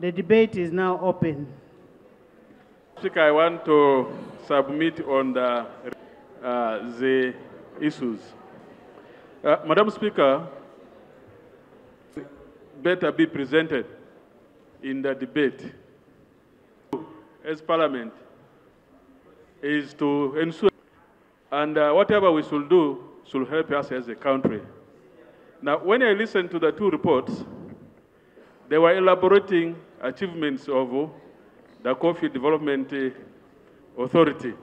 The debate is now open. Speaker, I want to submit on the issues. Madam Speaker, better be presented in the debate as Parliament is to ensure, and whatever we should do should help us as a country. Now, when I listened to the two reports, they were elaborating achievements of the Coffee Development Authority,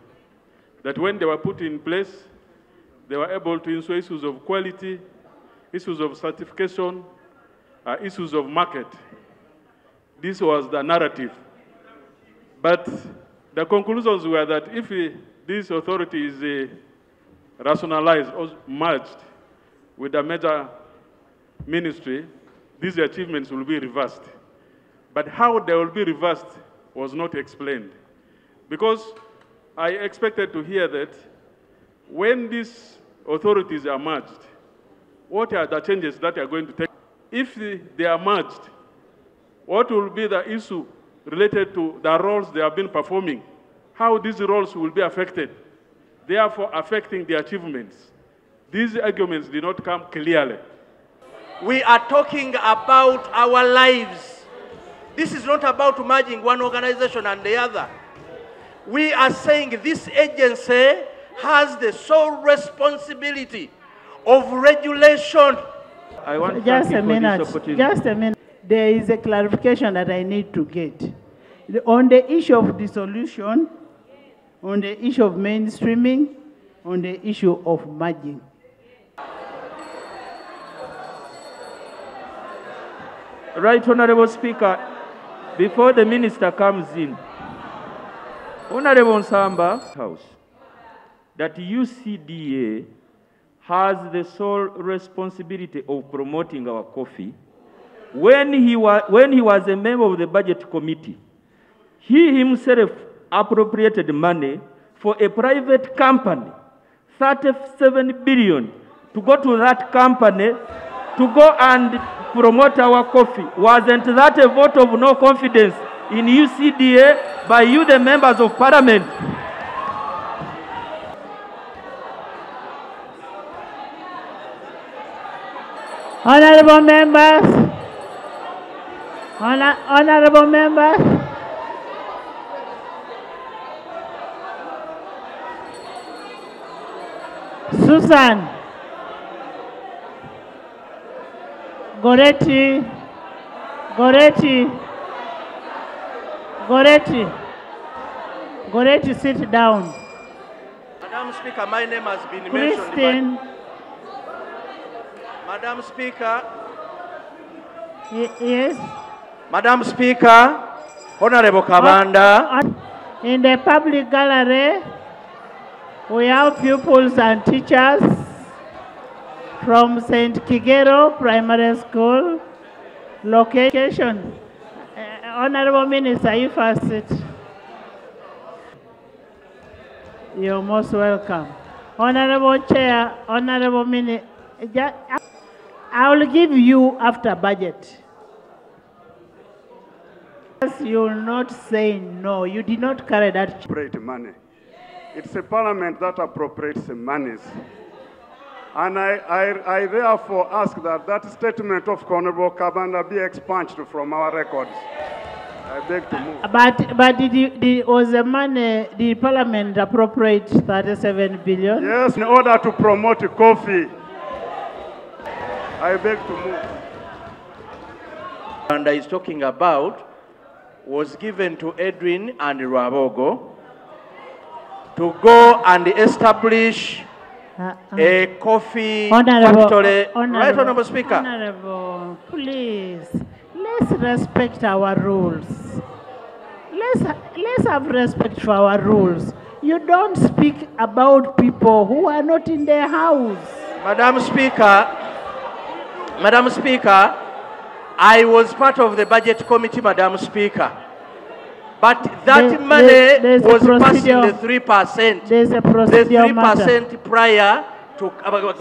that when they were put in place, they were able to ensure issues of quality, issues of certification, issues of market. This was the narrative. But the conclusions were that if this authority is rationalized or merged with a major ministry, these achievements will be reversed. But how they will be reversed was not explained. Because I expected to hear that when these authorities are merged, what are the changes that are going to take? If they are merged, what will be the issue related to the roles they have been performing? How these roles will be affected, therefore affecting the achievements? These arguments did not come clearly. We are talking about our lives. This is not about merging one organization and the other. We are saying this agency has the sole responsibility of regulation. I want just a minute. There is a clarification that I need to get. On the issue of dissolution, on the issue of mainstreaming, on the issue of merging. Right, Honorable Speaker, before the Minister comes in, Honorable Nsamba House, that UCDA has the sole responsibility of promoting our coffee. When he was a member of the Budget Committee, he himself appropriated money for a private company, 37 billion, to go to that company to go and promote our coffee. Wasn't that a vote of no confidence in UCDA by you, the members of Parliament? Honorable members, honorable members, Susan, Goretti, sit down. Madam Speaker, my name has been mentioned. Madam Speaker. Yes. Madam Speaker, Honorable Kabanda. In the public gallery, we have pupils and teachers from St. Kigero Primary School location. Honorable Minister, you first sit. You're most welcome. Honorable Chair, Honorable Minister, I will give you after budget. You're not saying no. You did not carry that. Appropriate money. It's a parliament that appropriates the monies. And I therefore ask that statement of Honorable Kabanda be expunged from our records. I beg to move. But was the money, the parliament appropriate 37 billion? Yes, in order to promote coffee. I beg to move. And is talking about was given to Edwin and Rabogo to go and establish a coffee factory. Right, Honorable Speaker. Honorable, please, let's respect our rules. Let's have respect for our rules. You don't speak about people who are not in their house. Madam Speaker, I was part of the Budget Committee, Madam Speaker. But that money was passed in the 3%. There's a procedure. The 3% prior to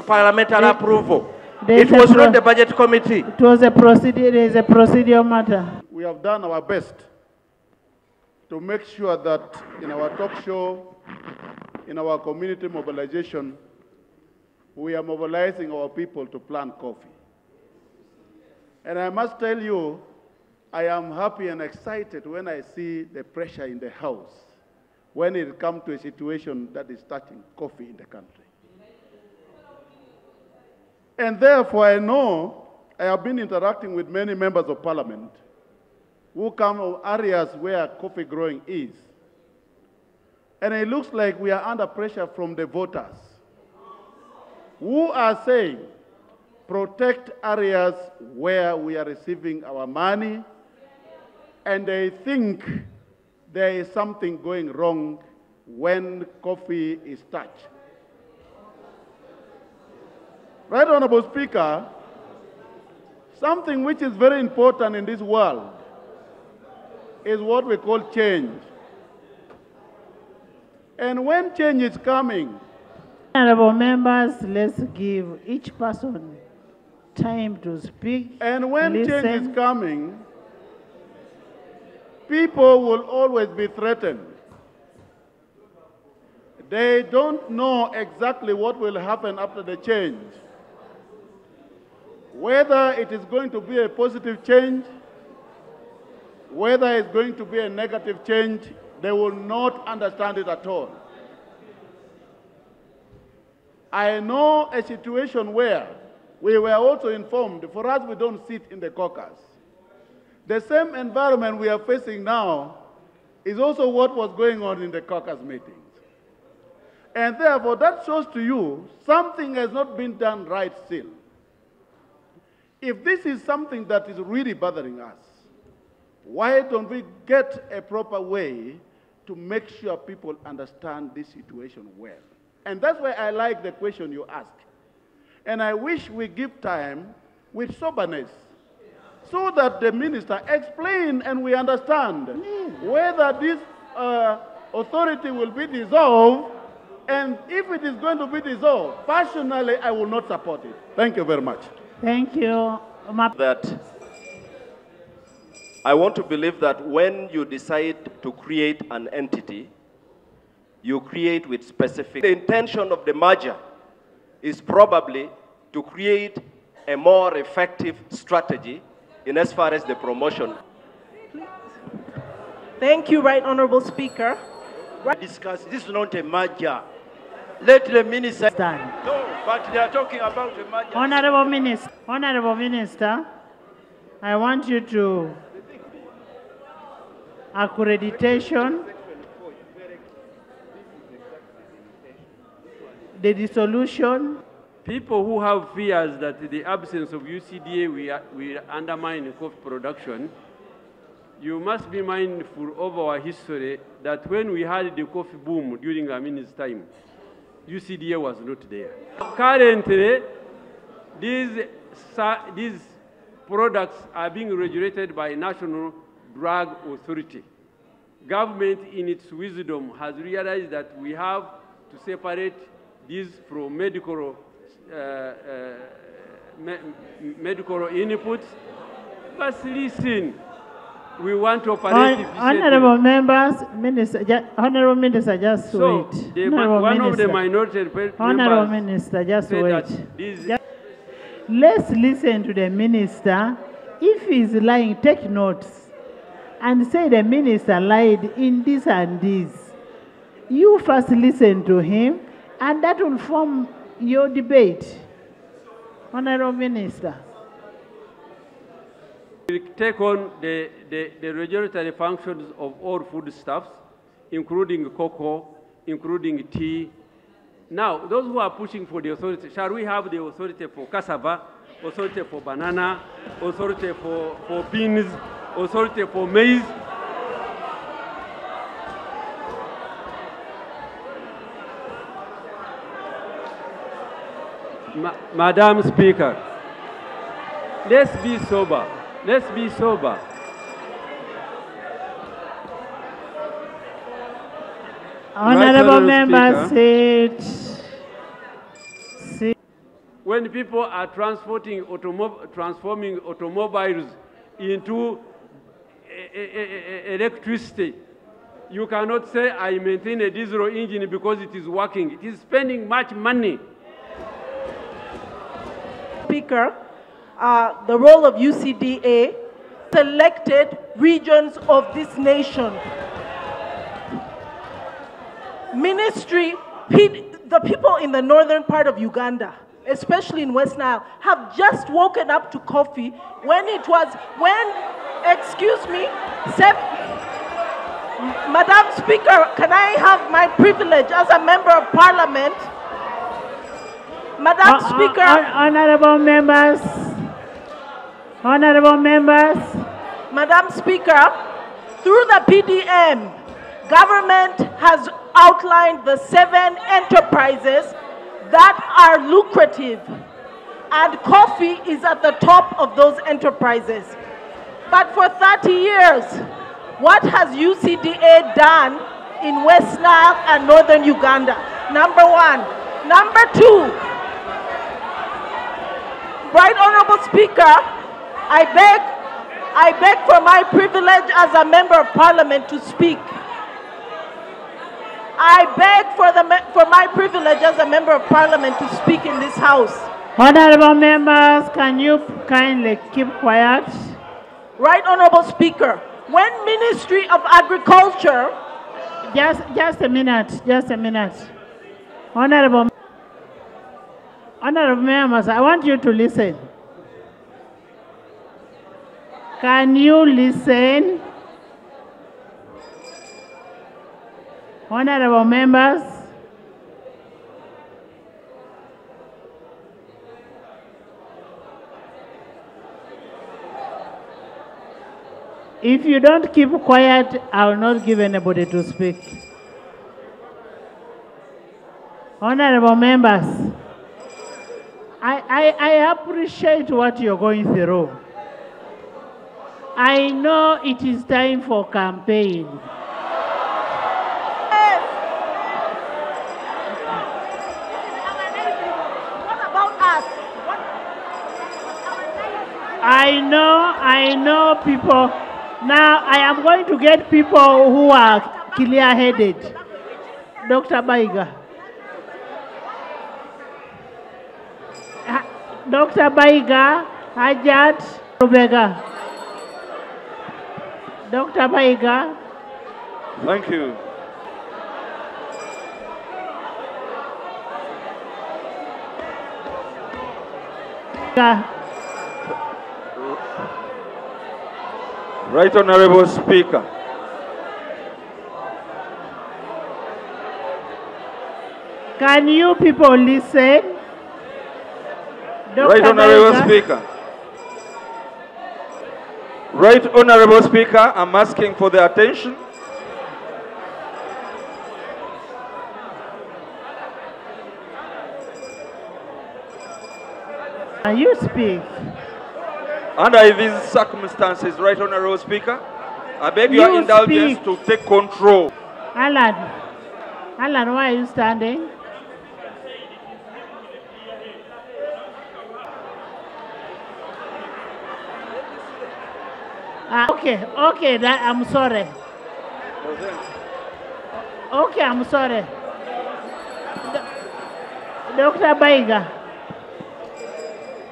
parliamentary approval. It was not the Budget Committee. It was a procedure. There is a procedure matter. we have done our best to make sure that in our talk show, in our community mobilization, we are mobilizing our people to plant coffee. And I must tell you, I am happy and excited when I see the pressure in the House when it comes to a situation that is touching coffee in the country. And therefore, I know I have been interacting with many members of Parliament who come from areas where coffee growing is. And it looks like we are under pressure from the voters who are saying, protect areas where we are receiving our money, and they think there is something going wrong when coffee is touched. Right, Honorable Speaker, something which is very important in this world is what we call change. And when change is coming, honorable members, let's give each person time to speak. And when change is coming, people will always be threatened. They don't know exactly what will happen after the change. Whether it is going to be a positive change, whether it's going to be a negative change, they will not understand it at all. I know a situation where we were also informed, for us, we don't sit in the caucus. The same environment we are facing now is also what was going on in the caucus meetings. And therefore, that shows to you something has not been done right still. If this is something that is really bothering us, why don't we get a proper way to make sure people understand this situation well? And that's why I like the question you ask. And I wish we give time with soberness so that the minister explain and we understand whether this authority will be dissolved, and if it is going to be dissolved, personally, I will not support it. Thank you very much. Thank you. That I want to believe that when you decide to create an entity, you create with specific. The intention of the merger is probably to create a more effective strategy in as far as the promotion. Thank you, Right Honorable Speaker. Discuss. This is not a merger. Let the minister stand. No, but they are talking about a merger. Honorable Minister, I want you to accreditation, the dissolution. People who have fears that the absence of UCDA will undermine coffee production, you must be mindful of our history that when we had the coffee boom during Amin's time, UCDA was not there. Currently, these products are being regulated by National Drug Authority. Government, in its wisdom, has realized that we have to separate these from medical inputs. But listen, we want to operate efficiently. Honorable members, Honorable Minister, just so wait. One of the minority members Honorable Minister, just wait. Let's listen to the minister. If he's lying, take notes and say the minister lied in this and this. You first listen to him, and that will form your debate. Honorable Minister. We take on the regulatory functions of all foodstuffs, including cocoa, including tea. Now, those who are pushing for the authority, shall we have the authority for cassava, authority for banana, authority for beans, authority for maize? Madam Speaker, let's be sober. Let's be sober. Honorable members, sit. When people are transforming automobiles into electricity. You cannot say I maintain a diesel engine because it is working. It is spending much money. Speaker, the role of UCDA, selected regions of this nation. The people in the northern part of Uganda, especially in West Nile, have just woken up to coffee excuse me, Madam Speaker, can I have my privilege as a member of Parliament? Madam Speaker. Honorable members. Honorable members. Madam Speaker, through the PDM, government has outlined the 7 enterprises that are lucrative, and coffee is at the top of those enterprises. But for 30 years, what has UCDA done in West Nile and Northern Uganda? Number 1. Number 2, Right Honorable Speaker, I beg for my privilege as a member of Parliament to speak. I beg for my privilege as a member of Parliament to speak in this House. Honorable members, can you kindly keep quiet? Right Honorable Speaker, when Ministry of Agriculture... Just a minute. Honorable members, I want you to listen. Can you listen? Honorable members, if you don't keep quiet, I will not give anybody to speak. Honorable members, I appreciate what you're going through. I know it is time for campaign. I know people. Now I am going to get people who are clear-headed. Dr. Baiga. Dr. Baiga, Hajat Rubega. Dr. Baiga. Thank you. Right Honorable Speaker. Can you people listen? Right Honorable Speaker. Right Honorable Speaker, I'm asking for the attention. You speak. Under these circumstances, Right Honorable Speaker, I beg your indulgence to take control. Alan, why are you standing? Okay, I'm sorry. Okay, I'm sorry. Dr. Baiga.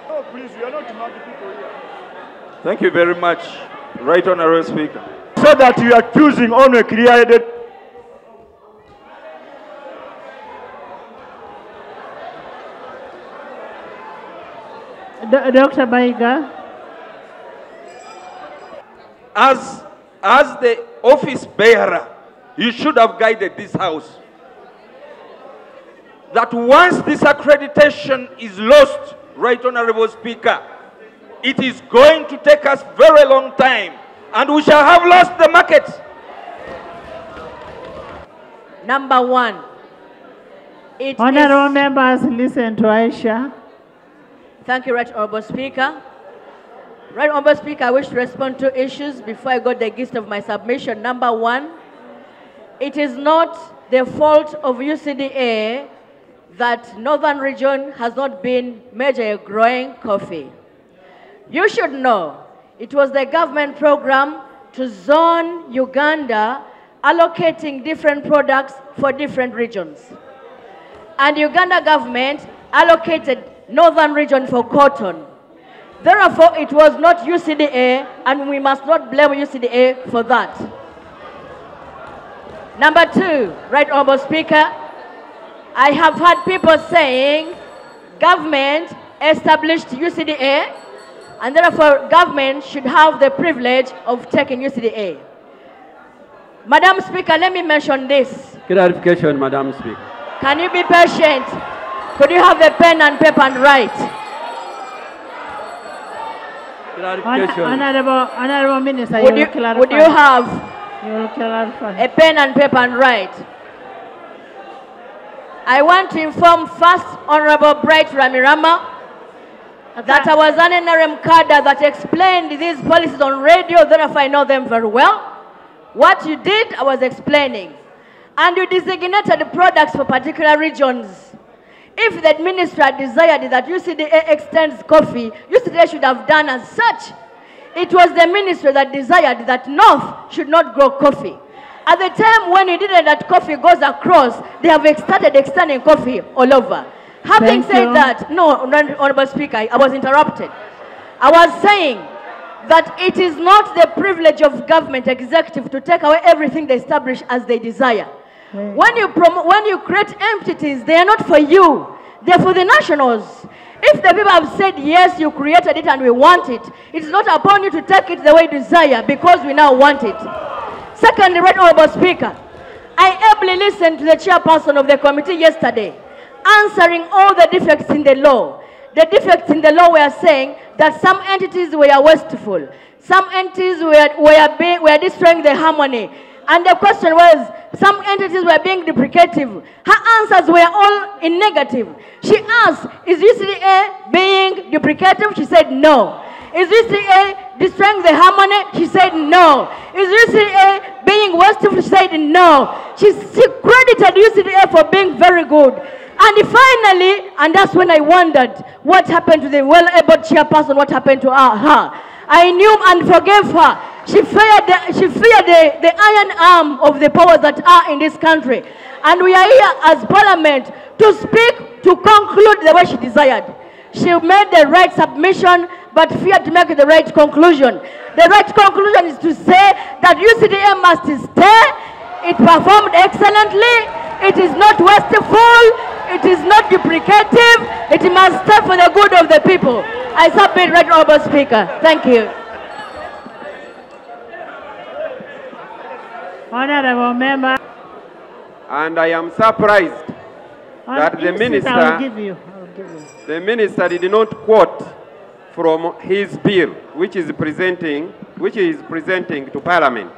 No, please, we are not demanding people here. Thank you very much, Right Honorable Speaker. So that you are accusing only clear-headed. Dr. Baiga. As the office bearer, you should have guided this House that once this accreditation is lost, Right Honorable Speaker, it is going to take us very long time and we shall have lost the market. Number 1. Honorable members, listen to Aisha. Thank you, Right Honorable Speaker. Right Honorable Speaker, I wish to respond to issues before I got the gist of my submission. Number 1, it is not the fault of UCDA that Northern region has not been major growing coffee. You should know, it was the government program to zone Uganda, allocating different products for different regions. And Uganda government allocated northern region for cotton. Therefore, it was not UCDA, and we must not blame UCDA for that. Number two, Right Honourable Speaker, I have had people saying government established UCDA, and therefore government should have the privilege of taking UCDA. Madam Speaker, let me mention this. Clarification, Madam Speaker. Can you be patient? Could you have a pen and paper and write? Clarification. Honorable Minister, Would you have a pen and paper and write? I want to inform First Honorable Bright Ramirama that I was an NRM cadre that explained these policies on radio, therefore I know them very well. What you did, I was explaining. And you designated products for particular regions. If the administrator desired that UCDA extends coffee, UCDA should have done as such. It was the ministry that desired that North should not grow coffee. At the time when you didn't that coffee goes across, they have started extending coffee all over. Having said that, no, Honourable Speaker, I was interrupted. I was saying that it is not the privilege of government executive to take away everything they establish as they desire. When you create entities, they are not for you. They're for the nationals. If the people have said, yes, you created it and we want it, it's not upon you to take it the way you desire because we now want it. Secondly, Right Honourable Speaker, I ably listened to the chairperson of the committee yesterday, answering all the defects in the law. The defects in the law were saying that some entities were wasteful. Some entities were destroying the harmony. And the question was, some entities were being deprecative. Her answers were all in negative. She asked, is UCDA being deprecative? She said no. Is UCDA destroying the harmony? She said no. Is UCDA being wasteful? She said no. She credited UCDA for being very good. And finally, and that's when I wondered what happened to the well-able chairperson, what happened to her. I knew and forgave her. She feared the iron arm of the powers that are in this country. And we are here as Parliament to speak, to conclude the way she desired. She made the right submission, but feared to make the right conclusion. The right conclusion is to say that UCDA must stay. It performed excellently. It is not wasteful. It is not duplicative. It must stay for the good of the people. I submit, Right Honourable Speaker. Thank you. Honourable Member. And I am surprised that the minister did not quote from his bill, which is presenting to Parliament.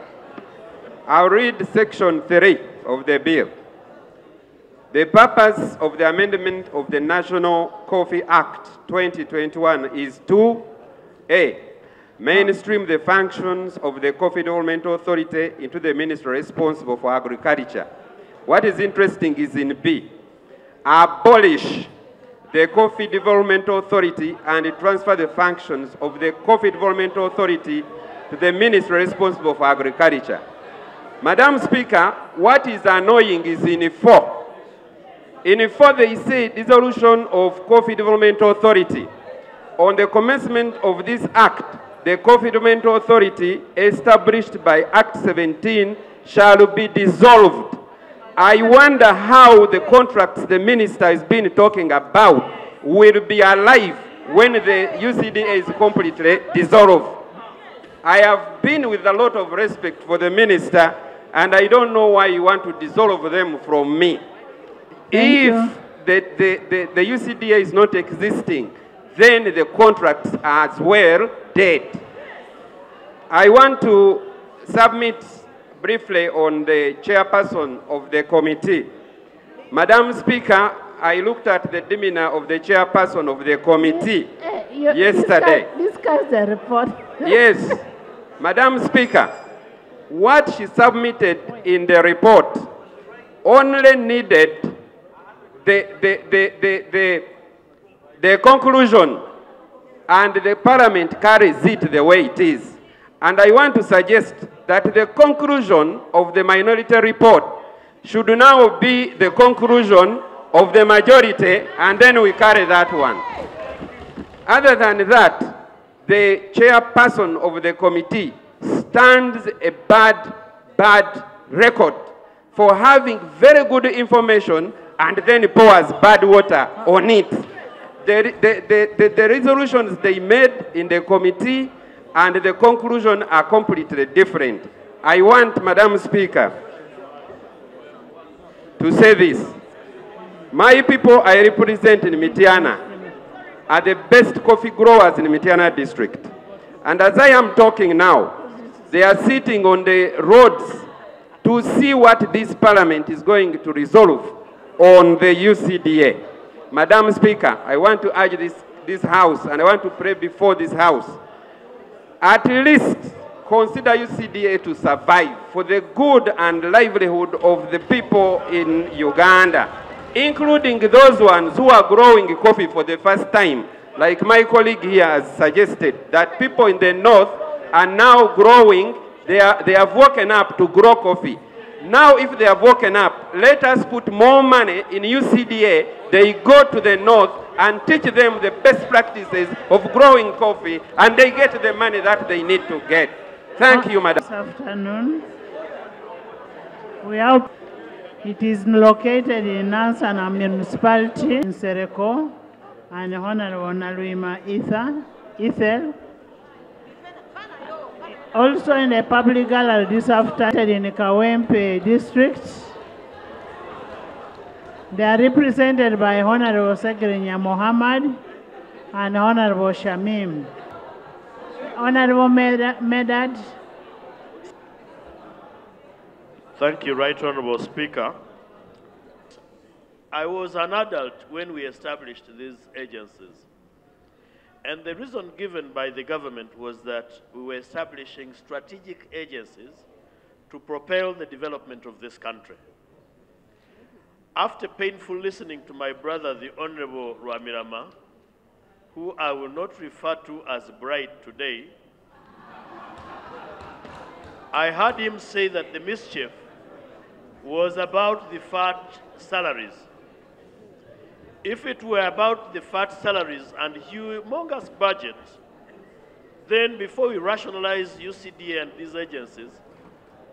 I'll read section 3 of the bill. The purpose of the amendment of the National Coffee Act 2021 is to A, mainstream the functions of the Coffee Development Authority into the ministry responsible for agriculture. What is interesting is in B, abolish the Coffee Development Authority and transfer the functions of the Coffee Development Authority to the ministry responsible for agriculture. Madam Speaker, what is annoying is in 4. In 4, they say dissolution of Coffee Development Authority. On the commencement of this act, the Coffee Development Authority established by Act 17 shall be dissolved. I wonder how the contracts the minister has been talking about will be alive when the UCDA is completely dissolved. I have been with a lot of respect for the minister, and I don't know why you want to dissolve them from me. If the UCDA is not existing, then the contracts are as well dead. I want to submit briefly on the chairperson of the committee. Madam Speaker, I looked at the demeanor of the chairperson of the committee yesterday. Discuss the report. Yes, Madam Speaker, what she submitted in the report only needed the conclusion, and the Parliament carries it the way it is. And I want to suggest that the conclusion of the minority report should now be the conclusion of the majority, and then we carry that one. Other than that, the chairperson of the committee stands a bad record for having very good information and then pours bad water on it. The resolutions they made in the committee and the conclusion are completely different. I want, Madam Speaker, to say this. My people I represent in Mityana are the best coffee growers in Mityana district. And as I am talking now, they are sitting on the roads to see what this parliament is going to resolve on the UCDA. Madam Speaker, I want to urge this house, and I want to pray before this house, at least consider UCDA to survive for the good and livelihood of the people in Uganda, including those ones who are growing coffee for the first time. Like my colleague here has suggested, that people in the north are now growing, they have woken up to grow coffee. Now if they have woken up, let us put more money in UCDA. They go to the north and teach them the best practices of growing coffee, and they get the money that they need to get. Thank you, Madam. This afternoon, it is located in Nansana Municipality in Sereko, and Honorable Nalwima Ethel. Also in the public gallery this afternoon in Kawempe district, they are represented by Honorable Sekrinya Mohammed and Honorable Shamim. Honorable Medad. Thank you, Right Honorable Speaker. I was an adult when we established these agencies. And the reason given by the government was that we were establishing strategic agencies to propel the development of this country. After painful listening to my brother, the Honorable Rwamirama, who I will not refer to as Bright today, I heard him say that the mischief was about the fat salaries. If it were about the fat salaries and humongous budgets, then before we rationalize UCDA and these agencies,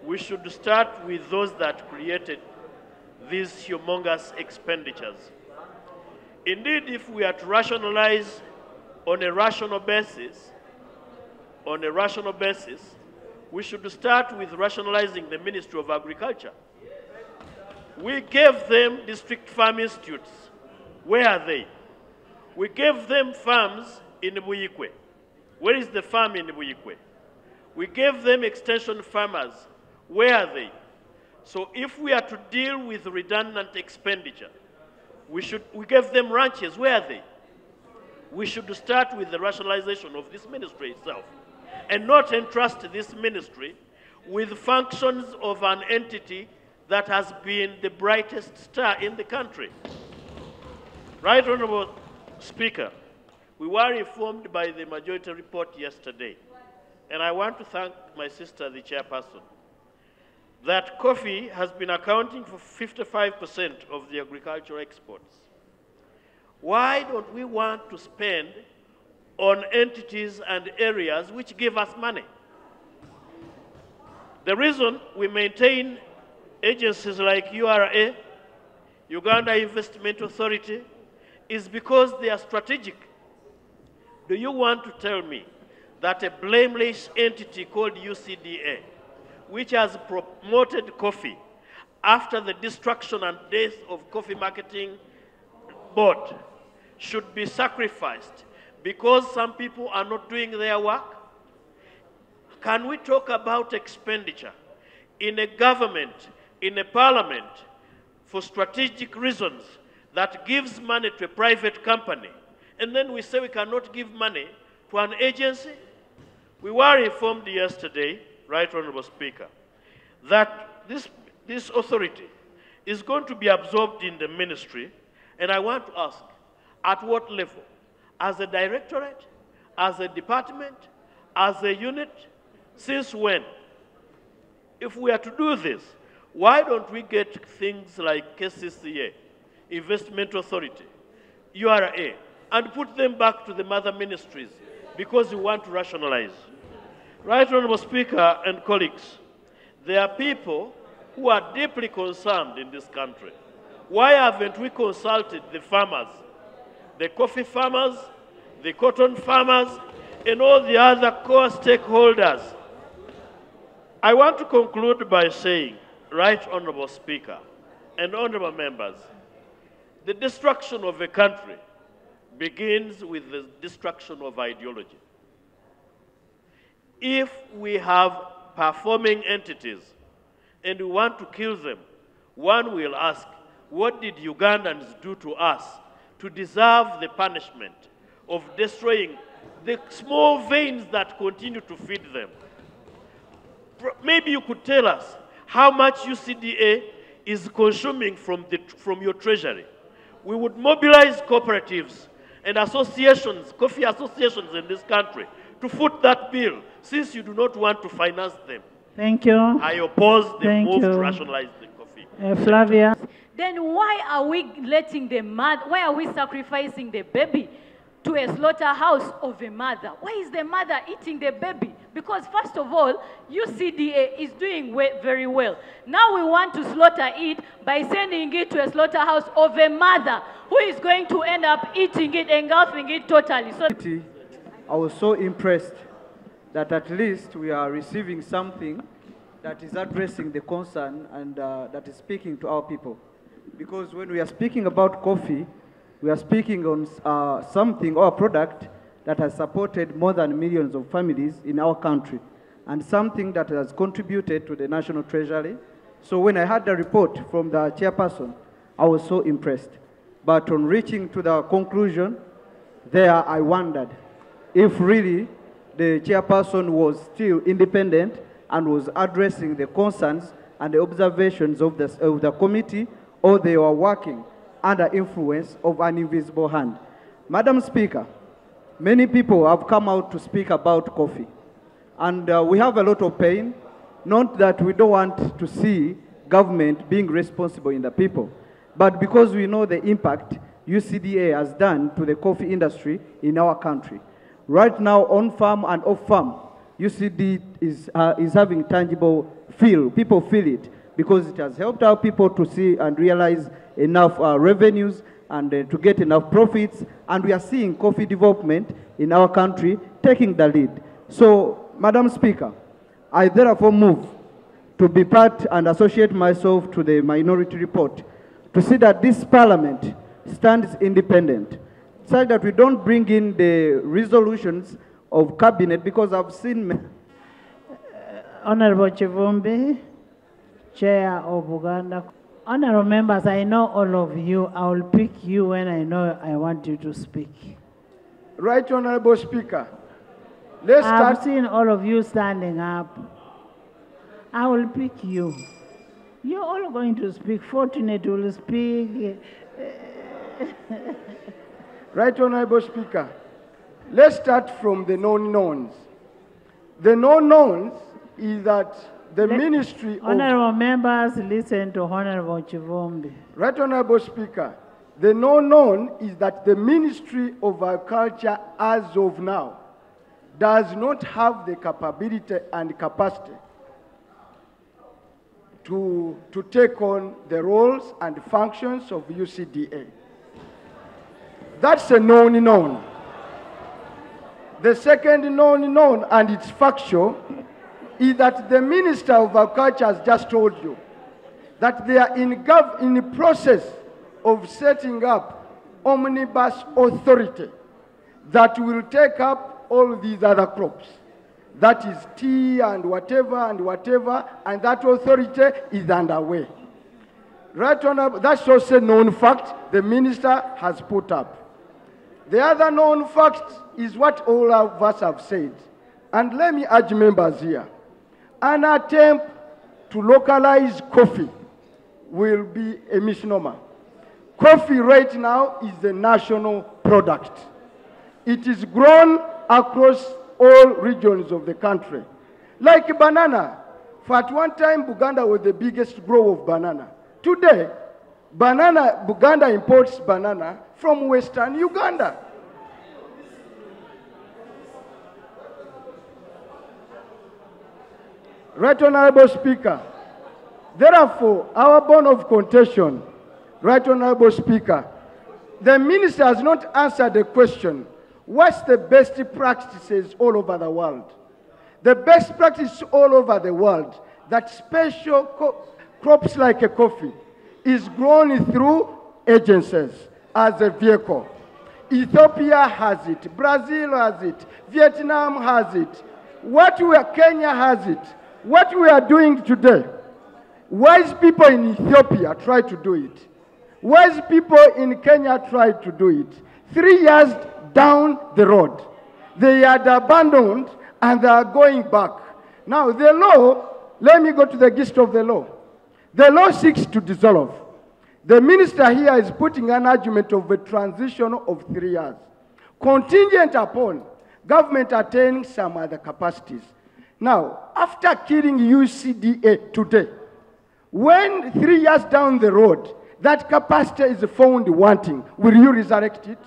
we should start with those that created these humongous expenditures. Indeed, if we are to rationalize on a rational basis, we should start with rationalizing the Ministry of Agriculture. We gave them district farm institutes. Where are they? We gave them farms in Buyikwe. Where is the farm in Buyikwe? We gave them extension farmers. Where are they? So if we are to deal with redundant expenditure, we gave them ranches. Where are they? We should start with the rationalization of this ministry itself and not entrust this ministry with functions of an entity that has been the brightest star in the country. Right Honorable Speaker, we were informed by the majority report yesterday, and I want to thank my sister, the chairperson, that coffee has been accounting for 55% of the agricultural exports. Why don't we want to spend on entities and areas which give us money? The reason we maintain agencies like URA, Uganda Investment Authority, is because they are strategic. Do you want to tell me that a blameless entity called UCDA, which has promoted coffee after the destruction and death of Coffee Marketing Board, should be sacrificed because some people are not doing their work? Can we talk about expenditure in a government, in a parliament, for strategic reasons that gives money to a private company, and then we say we cannot give money to an agency? We were informed yesterday, Right Honorable Speaker, that this authority is going to be absorbed in the ministry, and I want to ask, at what level? As a directorate, as a department, as a unit? Since when? If we are to do this, why don't we get things like KCCA, Investment Authority, URA, and put them back to the mother ministries because we want to rationalize. Right, Honorable Speaker and colleagues, there are people who are deeply concerned in this country. Why haven't we consulted the farmers, the coffee farmers, the cotton farmers, and all the other core stakeholders? I want to conclude by saying, Right Honorable Speaker and honorable members, the destruction of a country begins with the destruction of ideology. If we have performing entities and we want to kill them, one will ask, what did Ugandans do to us to deserve the punishment of destroying the small veins that continue to feed them? Maybe you could tell us how much UCDA is consuming from your treasury. We would mobilize cooperatives and associations, coffee associations in this country, to foot that bill, since you do not want to finance them. Thank you. I oppose the move to rationalize the coffee. Flavia. Then why are we letting the mother, why are we sacrificing the baby to a slaughterhouse of a mother? Why is the mother eating the baby? Because first of all, UCDA is doing very well. Now we want to slaughter it by sending it to a slaughterhouse of a mother who is going to end up eating it, engulfing it totally. So I was so impressed that at least we are receiving something that is addressing the concern and that is speaking to our people. Because when we are speaking about coffee, we are speaking on something or a product that has supported more than millions of families in our country and something that has contributed to the national treasury. So when I had the report from the chairperson, I was so impressed. But on reaching to the conclusion, there I wondered if really the chairperson was still independent and was addressing the concerns and the observations of the committee, or they were working under influence of an invisible hand. Madam Speaker, many people have come out to speak about coffee. And we have a lot of pain, not that we don't want to see government being responsible in the people, but because we know the impact UCDA has done to the coffee industry in our country. Right now, on-farm and off-farm, UCD is having tangible feel. People feel it because it has helped our people to see and realize enough revenues and to get enough profits. And we are seeing coffee development in our country taking the lead. So, Madam Speaker, I therefore move to be part and associate myself to the minority report to see that this parliament stands independent, so that we don't bring in the resolutions of cabinet, because I've seen... Honorable Chivumbi, Chair of Uganda. Honorable members, I know all of you. I will pick you when I know I want you to speak. Right, Honorable Speaker. I've seen all of you standing up. I will pick you. You're all going to speak. Fortunate will speak. Right, Honorable Speaker. Let's start from the known-knowns. The known-knowns is that the Ministry of... Honorable members, listen to Honorable Chivumbi. Right, Honorable Speaker. The known-known is that the Ministry of Agriculture, as of now, does not have the capability and capacity to take on the roles and functions of UCDA. That's a known-known. The second known-known, and it's factual, is that the Minister of Agriculture has just told you that they are in the process of setting up omnibus authority that will take up all these other crops. That is tea and whatever, and that authority is underway. Right, Honorable, that's also a known fact the Minister has put up. The other known fact is what all of us have said. And let me urge members here. An attempt to localize coffee will be a misnomer. Coffee right now is the national product. It is grown across all regions of the country. Like banana. For at one time, Buganda was the biggest grower of banana. Today, Buganda imports banana from Western Uganda. Right Honorable Speaker, therefore, our bone of contention, Right Honorable Speaker, the minister has not answered the question, what's the best practices all over the world? The best practice all over the world, that special crops like a coffee is grown through agencies as a vehicle. Ethiopia has it, Brazil has it, Vietnam has it, Kenya has it. What we are doing today, wise people in Ethiopia try to do it. Wise people in Kenya tried to do it. 3 years down the road, they had abandoned and they are going back. Now the law, let me go to the gist of the law. The law seeks to dissolve. The minister here is putting an argument of a transition of 3 years, contingent upon government attaining some other capacities. Now, after killing UCDA today, when 3 years down the road, that capacity is found wanting, will you resurrect it?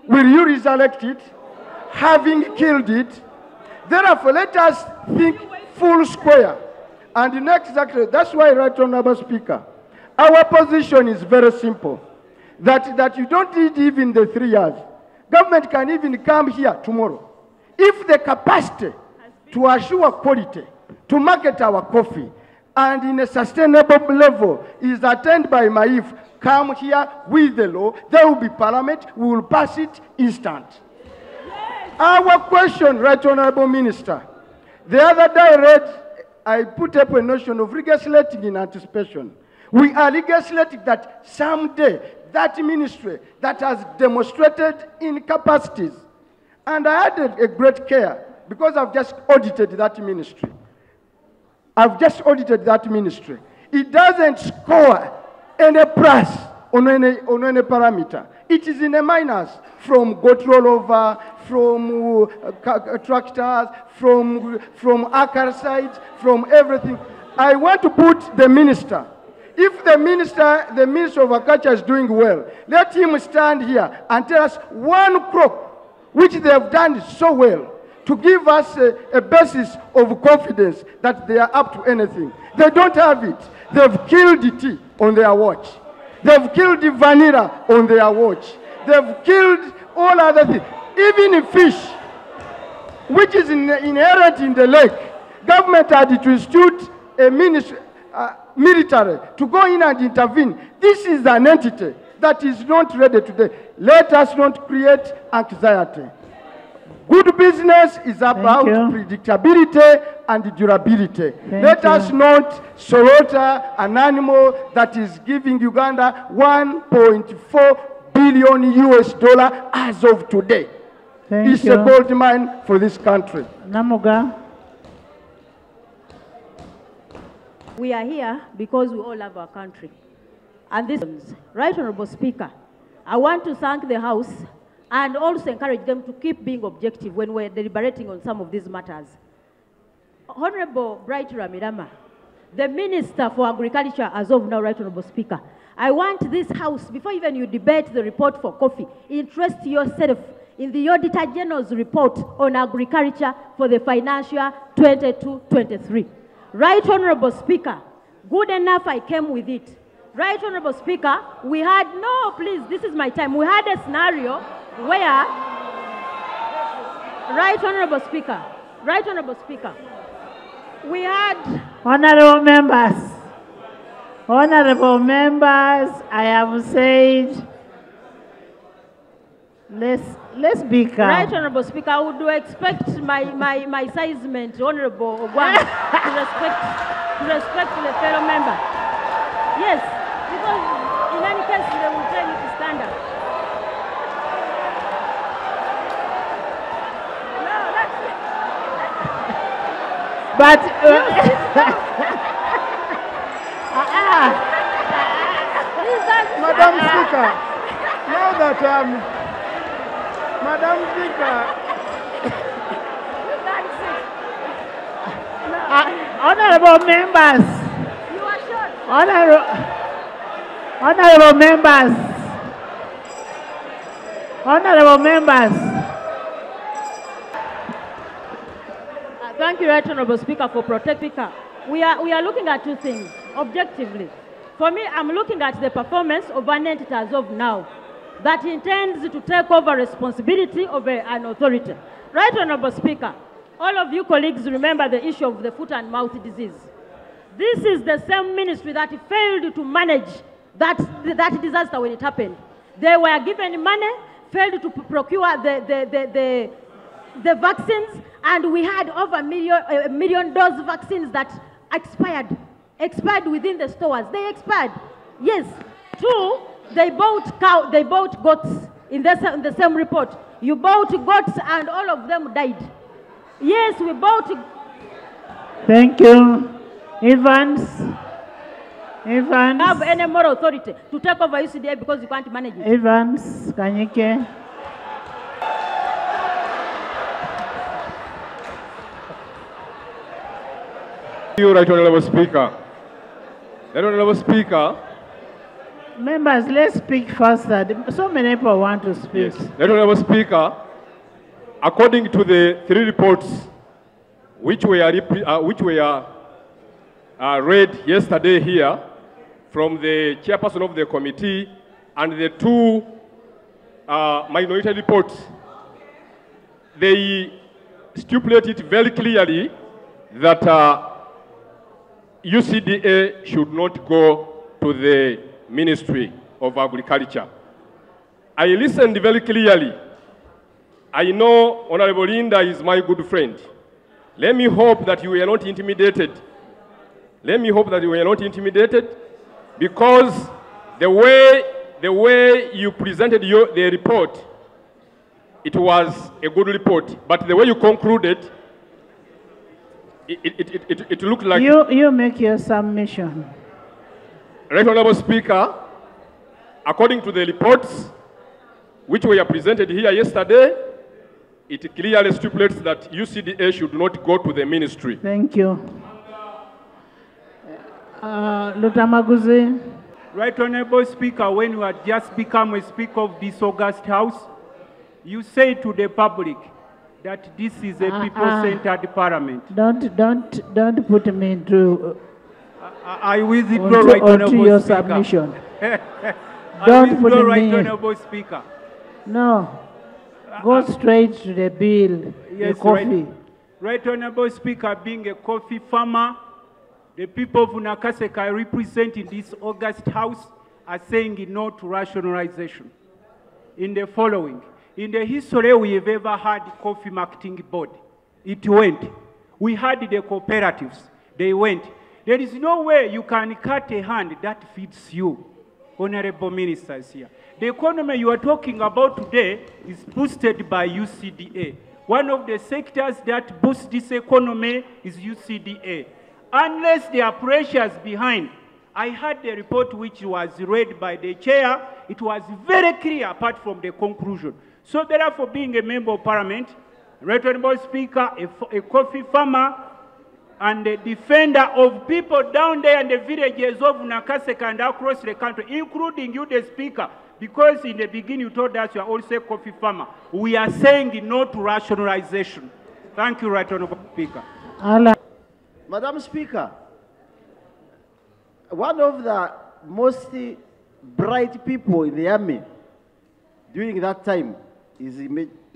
Will you resurrect it? Having killed it? Therefore, let us think full square. And next, that's why, Right Honorable Speaker, our position is very simple. That you don't need even the 3 years. Government can even come here tomorrow. If the capacity to assure quality, to market our coffee, and in a sustainable level is attained by MAIF, come here with the law, there will be parliament, we will pass it instant. Yes. Our question, Right Honorable Minister, the other day I put up a notion of legislating in anticipation. We are legislating that someday that ministry that has demonstrated incapacities, and I had a great care because I've just audited that ministry. I've just audited that ministry. It doesn't score any plus on any parameter. It is in a minus, from goat rollover, from tractors, from acre sites, from everything. I want to put the minister. If the Minister of Agriculture is doing well, let him stand here and tell us one crop which they have done so well, to give us a basis of confidence that they are up to anything. They don't have it. They've killed the tea on their watch. They've killed the vanilla on their watch. They've killed all other things. Even in fish, which is inherent in the lake, government had to institute a military to go in and intervene. This is an entity that is not ready today. Let us not create anxiety. Good business is about predictability and durability. Let us not slaughter an animal that is giving Uganda $1.4 billion as of today. It's a gold mine for this country. Namuga. We are here because we all love our country. And this, Right Honorable Speaker, I want to thank the House and also encourage them to keep being objective when we're deliberating on some of these matters. Honorable Bright Ramirama, the Minister for Agriculture as of now, Right Honorable Speaker, I want this House, before even you debate the report for coffee, interest yourself in the Auditor General's report on agriculture for the financial year 22-23. Right Honorable Speaker, good enough I came with it. Right Honorable Speaker, we had, no please, this is my time, we had a scenario where, Right Honorable Speaker, we had... Honorable members, I have said, let's be calm. Right Honorable Speaker, I would expect my sizement, Honorable Ogwang, to respect the fellow member. Yes, because in any case, they will tell you to stand up. But Madam Speaker, now that Madam Speaker, Honorable members. You are short. Honorable members. Honorable members. Thank you, Right Honorable Speaker, for protecting Speaker. We are looking at two things, objectively. For me, I'm looking at the performance of an entity as of now that intends to take over responsibility of an authority. Right Honorable Speaker, all of you colleagues remember the issue of the foot and mouth disease. This is the same ministry that failed to manage that disaster when it happened. They were given money, failed to procure the vaccines, and we had over a million dose vaccines that expired within the stores. They expired. Yes. Two, they bought goats in the same report. You bought goats and all of them died. Yes, we bought. Thank you. Evans. Have any more authority to take over UCDA because you can't manage it. Evans, Kanyike. Thank you, Right Honorable Speaker. Right Honorable Speaker. Members, let's speak faster. So many people want to speak. Yes. Right Honorable Speaker, according to the 3 reports which were read yesterday here from the chairperson of the committee and the 2 minority reports, they stipulate it very clearly that UCDA should not go to the Ministry of Agriculture. I listened very clearly. I know Honorable Linda is my good friend. Let me hope that you were not intimidated. Let me hope that you were not intimidated, because the way you presented the report, it was a good report. But the way you concluded, it looked like... You make your submission. Right Honorable Speaker, according to the reports which were presented here yesterday, it clearly stipulates that UCDA should not go to the ministry. Thank you. Lutamaguzi. Right Honorable Speaker, when you had just become a Speaker of this August House, you say to the public that this is a people-centered parliament. Don't put me into... I withdraw, Right Honorable your Speaker. Submission. Don't put Right Honorable Speaker. No. Go straight to the bill, yes, the coffee. Right Honorable Speaker, being a coffee farmer, the people of Nakaseka I represent in this August House are saying no to rationalization. In the following, in the history we have ever had coffee marketing board. It went. We had the cooperatives. They went. There is no way you can cut a hand that feeds you, honorable ministers here. The economy you are talking about today is boosted by UCDA. One of the sectors that boosts this economy is UCDA. Unless there are pressures behind. I had the report which was read by the chair. It was very clear apart from the conclusion. So therefore, being a member of parliament, Right Honorable Speaker, a coffee farmer, and a defender of people down there in the villages of Nakaseka and across the country, including you, the Speaker, because in the beginning you told us you are also a coffee farmer. We are saying no to rationalization. Thank you, Right Honorable Speaker. Madam Speaker, one of the most bright people in the army during that time is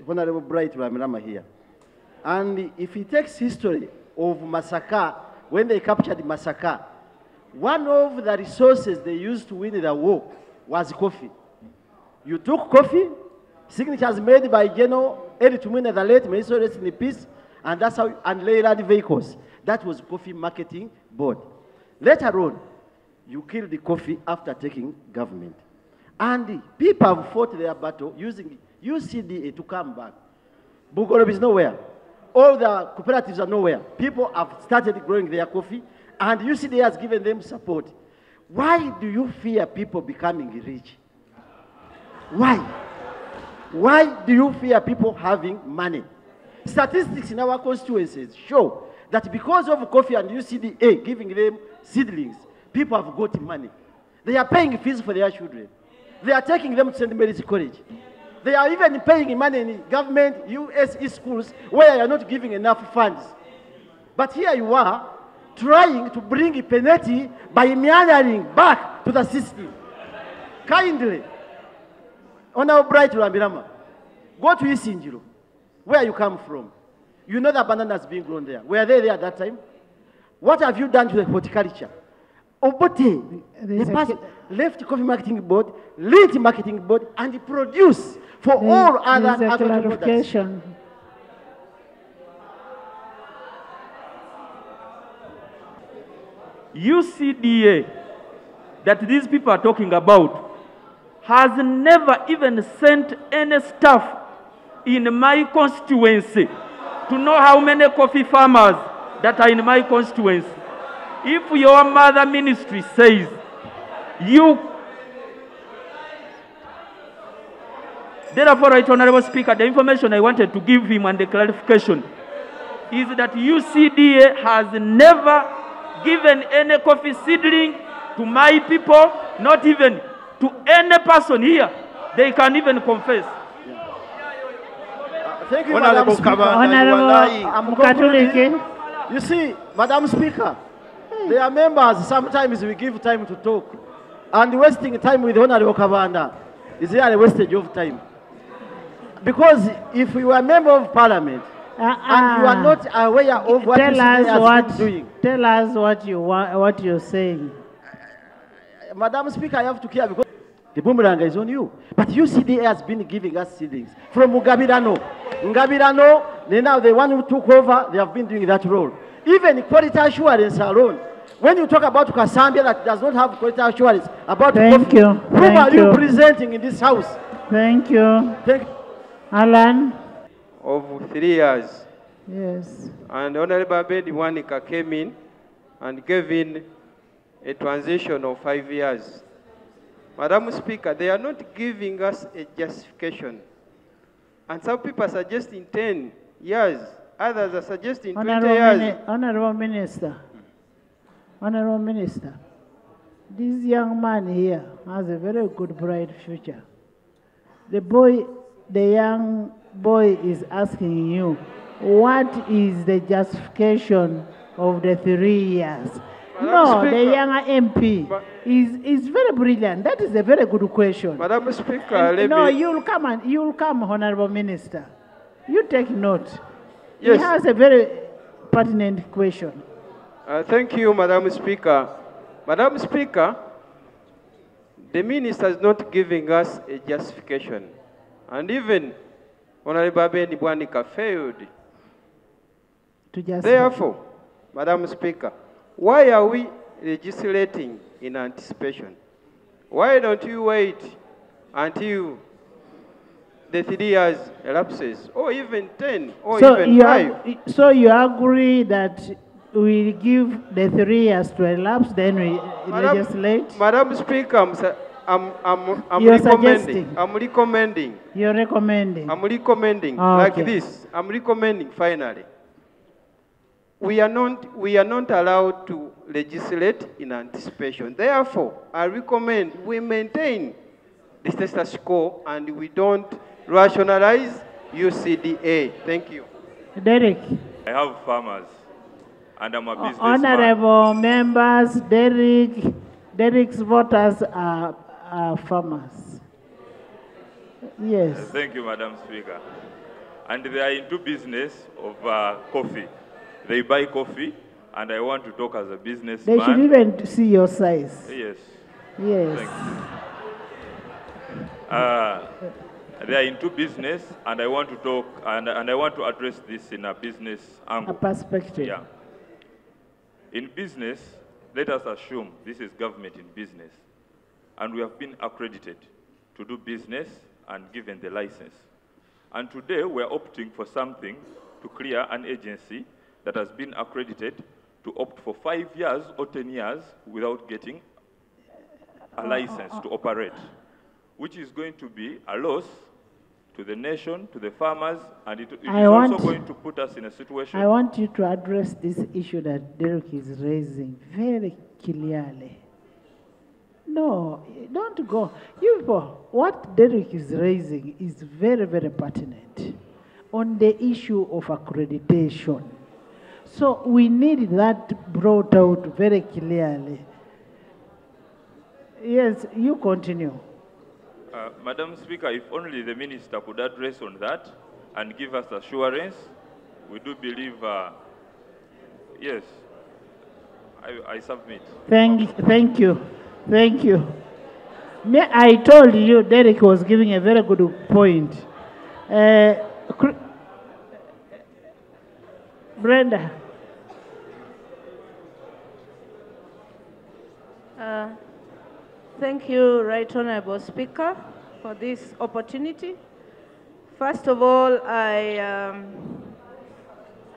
Honorable Bright Ramirama here. And if he takes history of Masaka, when they captured Masaka, one of the resources they used to win the war was coffee. You took coffee, signatures made by General Eddie Tumina, the late, may he so rest in peace, and that's how, and layered vehicles. That was coffee marketing board. Later on, you killed the coffee after taking government. And people have fought their battle using UCDA to come back. Bugorob is nowhere. All the cooperatives are nowhere. People have started growing their coffee, and UCDA has given them support. Why do you fear people becoming rich? Why? Why do you fear people having money? Statistics in our constituencies show that because of coffee and UCDA giving them seedlings, people have got money. They are paying fees for their children. They are taking them to St. Mary's College. They are even paying money in government USE schools where you are not giving enough funds. But here you are trying to bring penalty by meandering back to the system. Kindly, Honorable Bright Lambirama, go to Isinjiro, where you come from. You know that bananas being grown there. Were they there at that time? What have you done to the horticulture? Obote, the person left coffee marketing board, lead marketing board, and produce for all other agricultural products. UCDA that these people are talking about has never even sent any staff in my constituency to know how many coffee farmers that are in my constituency. If your mother ministry says you, therefore, Right Honorable Speaker, the information I wanted to give him and the clarification is that UCDA has never given any coffee seedling to my people, not even to any person here. They can even confess. Thank you, Madam Speaker. Honorable You see, Madam Speaker, there are members, sometimes we give time to talk. And wasting time with Honorable Kabanda is really a wastage of time. Because if you are a member of Parliament, and you are not aware of what you are doing. Tell us what you're saying. Madam Speaker, I have to care because the boomerang is on you. But UCDA has been giving us seedlings from Ngabirano. Ngabirano, now the one who took over, they have been doing that role. Even quality assurance alone. When you talk about Kasambia that does not have quality assurance, about Thank you. Who are you presenting in this house? Thank you. Thank you. Alan? Of 3 years. Yes. And Honorable Abedi Wanika came in and gave in a transition of 5 years. Madam Speaker, they are not giving us a justification. And some people are suggesting 10 years, others are suggesting 20 years. Honorable Minister, Honorable Minister, this young man here has a very good, bright future. The young boy is asking you, what is the justification of the 3 years? No, Speaker, the young MP is very brilliant. That is a very good question. Madam Speaker, no, you'll come, Honorable Minister. You take note. Yes. He has a very pertinent question. Thank you, Madam Speaker. Madam Speaker, the Minister is not giving us a justification. And even Honorable Abedi Bwanika failed. Therefore, Madam Speaker, why are we legislating in anticipation? Why don't you wait until the 3 years elapses, or even 10, or even 5? So you agree that we give the 3 years to elapse, then we legislate? Madam Speaker, I'm recommending. You're recommending? I'm recommending, like this. I'm recommending, finally. We are not allowed to legislate in anticipation. Therefore, I recommend we maintain the status quo and we don't rationalize UCDA. Thank you. Derek. I have farmers and I'm a businessman. Honorable members, Derek's voters are farmers. Yes. Thank you, Madam Speaker. And they are into business of coffee. They buy coffee, and I want to talk as a businessman. They should even see your size. Yes. Yes. They are into business, and I want to talk, and I want to address this in a business angle. A perspective. Yeah. In business, let us assume this is government in business, and we have been accredited to do business and given the license. And today, we're opting for something to clear an agency that has been accredited to opt for 5 years or 10 years without getting a license to operate, which is going to be a loss to the nation, to the farmers, and it is I also want- going to put us in a situation. I want you to address this issue that Derek is raising very clearly. No, don't go. You people, what Derek is raising is very, very pertinent on the issue of accreditation. So we need that brought out very clearly. Yes, you continue. Madam Speaker, if only the Minister could address on that and give us assurance, we do believe, yes, I submit. Thank you. Thank you. I told you Derek was giving a very good point. Brenda. Thank you, Right Honorable Speaker, for this opportunity. First of all, I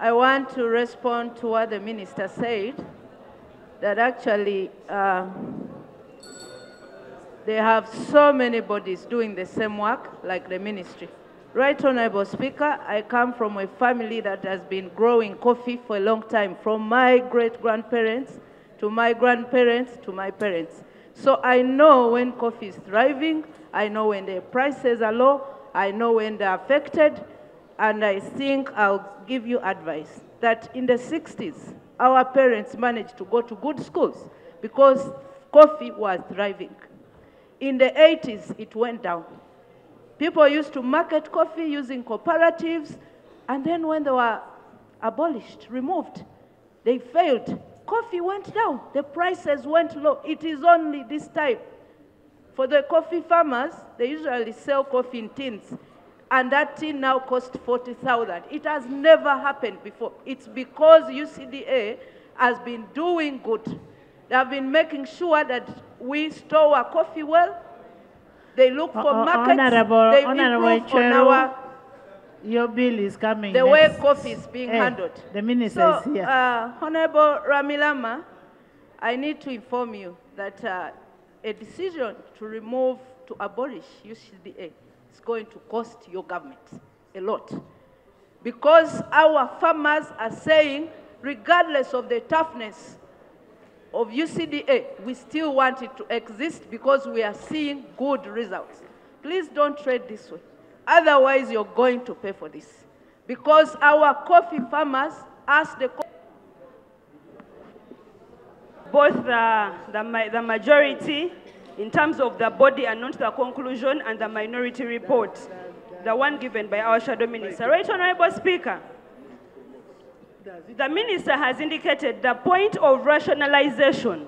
want to respond to what the Minister said, that actually they have so many bodies doing the same work like the ministry. Right Honorable Speaker, I come from a family that has been growing coffee for a long time, from my great-grandparents to my grandparents to my parents. So I know when coffee is thriving, I know when the prices are low, I know when they're affected, and I think I'll give you advice that in the 60s, our parents managed to go to good schools because coffee was thriving. In the 80s, it went down. People used to market coffee using cooperatives, and then when they were abolished, removed, they failed. Coffee went down, the prices went low. It is only this time. For the coffee farmers, they usually sell coffee in tins, and that tin now costs 40,000. It has never happened before. It's because UCDA has been doing good. They have been making sure that we store our coffee well. They look for markets. They improve on our... Your bill is coming the next. way coffee is being handled. The minister is here. Honorable Ramilama, I need to inform you that a decision to abolish UCDA is going to cost your government a lot. Because our farmers are saying, regardless of the toughness of UCDA, we still want it to exist because we are seeing good results. Please don't trade this way. Otherwise, you're going to pay for this. Because our coffee farmers ask both the majority in terms of the body and not the conclusion, and the minority report, the one given by our shadow minister. Right, Honorable Speaker, the minister has indicated the point of rationalization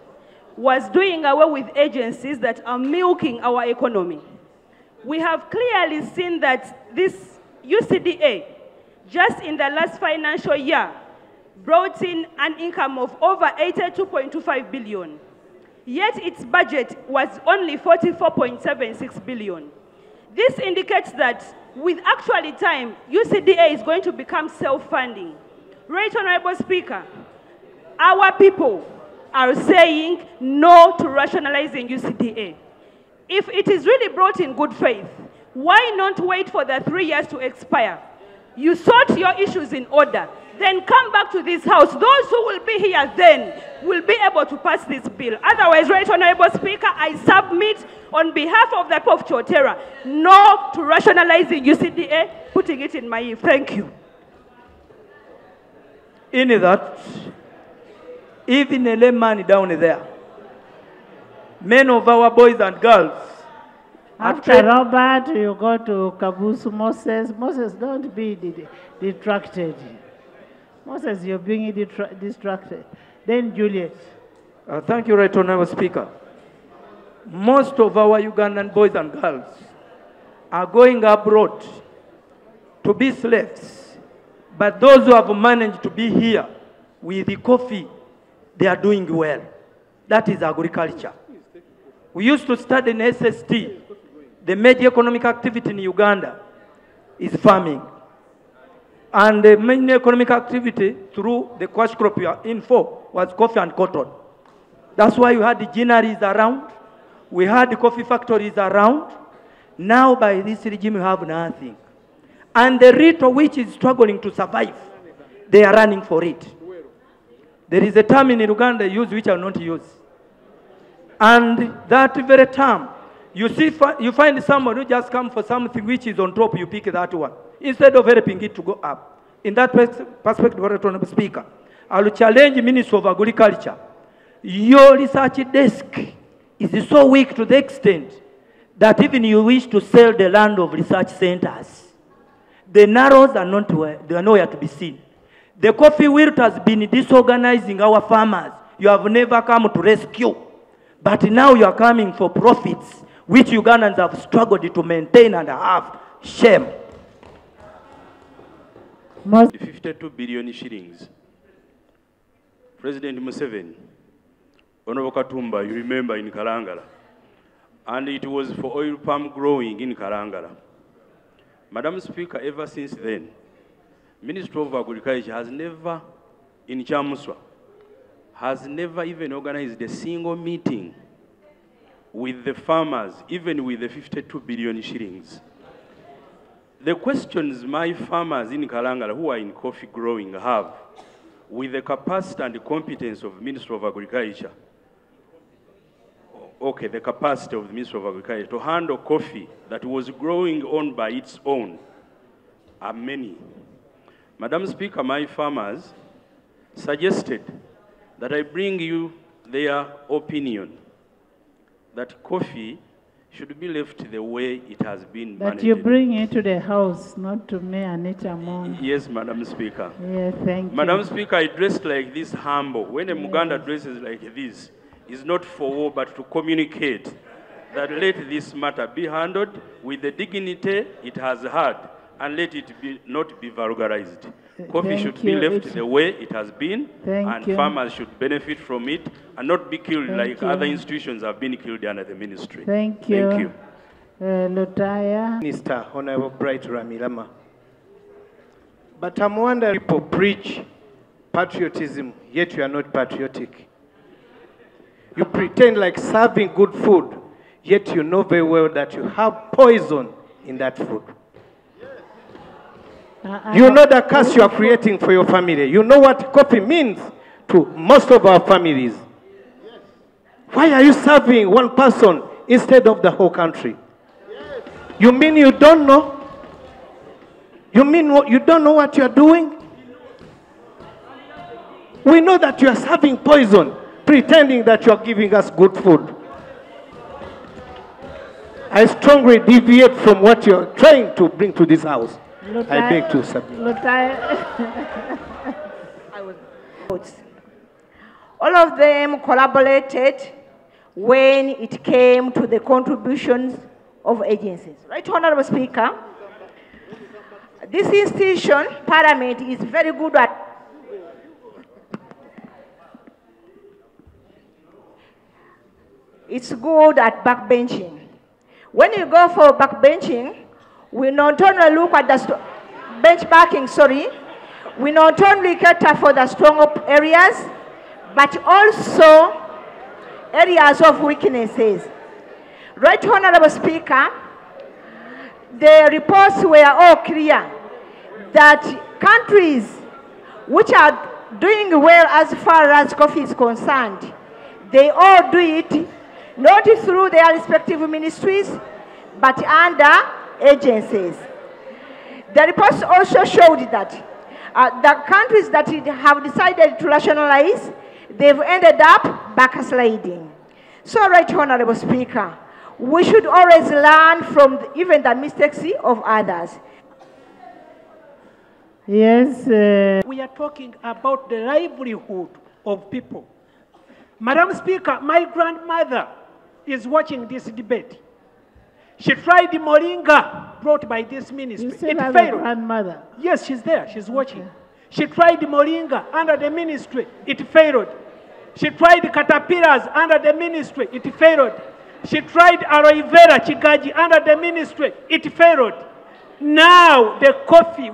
was doing away with agencies that are milking our economy. We have clearly seen that this UCDA, just in the last financial year, brought in an income of over 82.25 billion. Yet its budget was only 44.76 billion. This indicates that with actually time, UCDA is going to become self-funding. Right, Honorable Speaker, our people are saying no to rationalizing UCDA. If it is really brought in good faith, why not wait for the 3 years to expire? You sort your issues in order, then come back to this house. Those who will be here then will be able to pass this bill. Otherwise, Right Honorable Speaker, I submit on behalf of the people of Chotera, no to rationalizing UCDA, putting it in my ear. Thank you. In that, even a layman down there, many of our boys and girls after Robert, you go to Kabusu Moses. Moses, don't be distracted. Moses, you're being distracted. Then Juliet. Thank you, Right Honorable Speaker. Most of our Ugandan boys and girls are going abroad to be slaves. But those who have managed to be here with the coffee, they are doing well. That is agriculture. We used to study in SST. The major economic activity in Uganda is farming. And the main economic activity through the cash crop we are in for was coffee and cotton. That's why we had the gineries around. We had the coffee factories around. Now by this regime you have nothing. And the little which is struggling to survive, they are running for it. There is a term in Uganda used which I will not use. And that very term, you find someone who just comes for something which is on top, you pick that one, instead of helping it to go up. In that perspective, Honorable Speaker, I will challenge the Minister of Agriculture. Your research desk is so weak to the extent that even you wish to sell the land of research centers, the narrows are nowhere to be seen. The coffee wilt has been disorganizing our farmers. You have never come to rescue. But now you are coming for profits, which Ugandans have struggled to maintain and have. Shame. 52 billion shillings. President Museveni, Honorable Katumba, you remember in Kalangala. And it was for oil palm growing in Kalangala. Madam Speaker, ever since then, Ministry of Agriculture has never, in Chamuswa, has never even organized a single meeting with the farmers, even with the 52 billion shillings. The questions my farmers in Kalangala who are in coffee growing have with the capacity and the competence of the Ministry of Agriculture, okay, the capacity of the Ministry of Agriculture to handle coffee that was growing on by its own are many. Madam Speaker, my farmers suggested that I bring you their opinion that coffee should be left the way it has been managed. That you bring it to the House, not to me, Anita Mon. Yes, Madam Speaker. Yeah, thank you. Madam Speaker, I dressed like this humble. When a Muganda dresses like this, it's not for war, but to communicate that let this matter be handled with the dignity it has had, and let it not be vulgarized. Coffee should be left the way it has been, and farmers should benefit from it and not be killed like other institutions have been killed under the ministry. Thank you. Thank you. Lotaya. Minister, Honorable Bright Ramilama. But I'm wondering, people preach patriotism, yet you are not patriotic. You pretend like serving good food, yet you know very well that you have poison in that food. You know the curse you are creating for your family. You know what coffee means to most of our families. Why are you serving one person instead of the whole country? You mean you don't know? You mean you don't know what you are doing? We know that you are serving poison, pretending that you are giving us good food. I strongly deviate from what you are trying to bring to this house. I beg to submit. All of them collaborated when it came to the contributions of agencies. Right, Honorable Speaker? This institution, Parliament, is very good at backbenching. When you go for backbenching, we not only look at the benchmarking, we not only cater for the strong areas, but also areas of weaknesses. Right, Honorable Speaker, the reports were all clear that countries which are doing well as far as coffee is concerned, they all do it not through their respective ministries, but under agencies. The reports also showed that the countries that have decided to rationalize, they've ended up backsliding. So, right, Honorable Speaker, we should always learn from even the mistakes of others. Yes. We are talking about the livelihood of people. Madam Speaker, my grandmother is watching this debate. She tried the moringa brought by this ministry. You still it have failed. a grandmother? Yes, she's there. She's watching. Okay. She tried the moringa under the ministry. It failed. She tried the caterpillars under the ministry. It failed. She tried aloe vera, chigaji under the ministry. It failed. Now the coffee.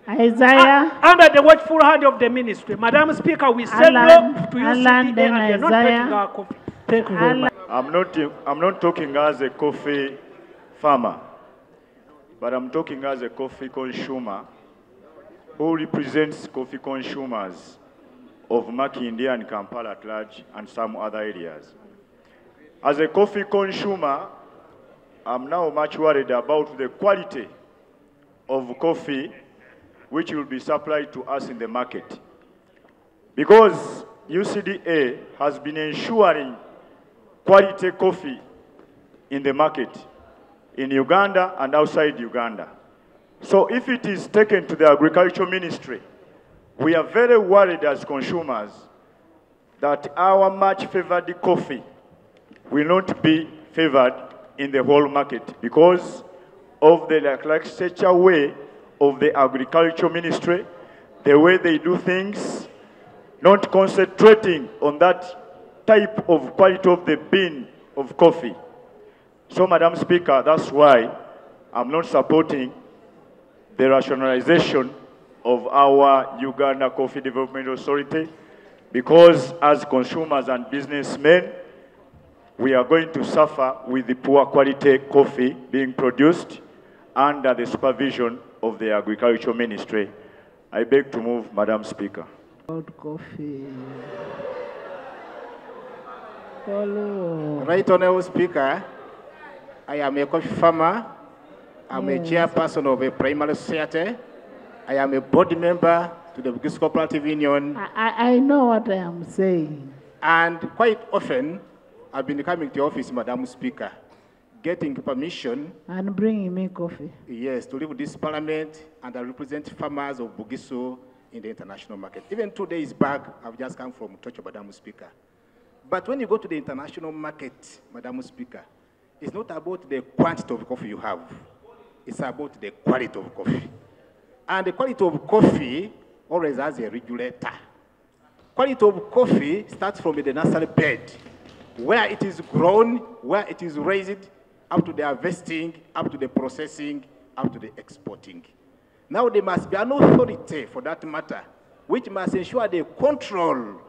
Isaiah. Under the watchful hand of the ministry. Madam Speaker, we send love to UCDA and we are not taking our coffee. Thank you very much. I'm not talking as a coffee farmer, but I'm talking as a coffee consumer who represents coffee consumers of Makindye and Kampala at large and some other areas. As a coffee consumer, I'm now much worried about the quality of coffee which will be supplied to us in the market. Because UCDA has been ensuring quality coffee in the market in Uganda and outside Uganda. So if it is taken to the Agriculture Ministry, we are very worried as consumers that our much favored coffee will not be favored in the whole market because of the lackluster way of the Agriculture Ministry, the way they do things, not concentrating on that type of quality of the bean of coffee. So, Madam Speaker, that's why I'm not supporting the rationalization of our Uganda Coffee Development Authority, because as consumers and businessmen, we are going to suffer with the poor quality coffee being produced under the supervision of the Agriculture Ministry. I beg to move, Madam Speaker. Coffee. Right Honourable Speaker, I am a coffee farmer. I'm a chairperson of a primary society. I am a board member to the Bugisu Cooperative Union. I know what I am saying. And quite often, I've been coming to office, Madam Speaker, getting permission. And bringing me coffee. Yes, to leave this parliament and I represent farmers of Bugisu in the international market. Even 2 days back, I've just come from Tocho, Madam Speaker. But when you go to the international market, Madam Speaker, it's not about the quantity of coffee you have. It's about the quality of coffee. And the quality of coffee always has a regulator. Quality of coffee starts from the nursery bed, where it is grown, where it is raised, up to the harvesting, up to the processing, up to the exporting. Now there must be an authority for that matter, which must ensure the control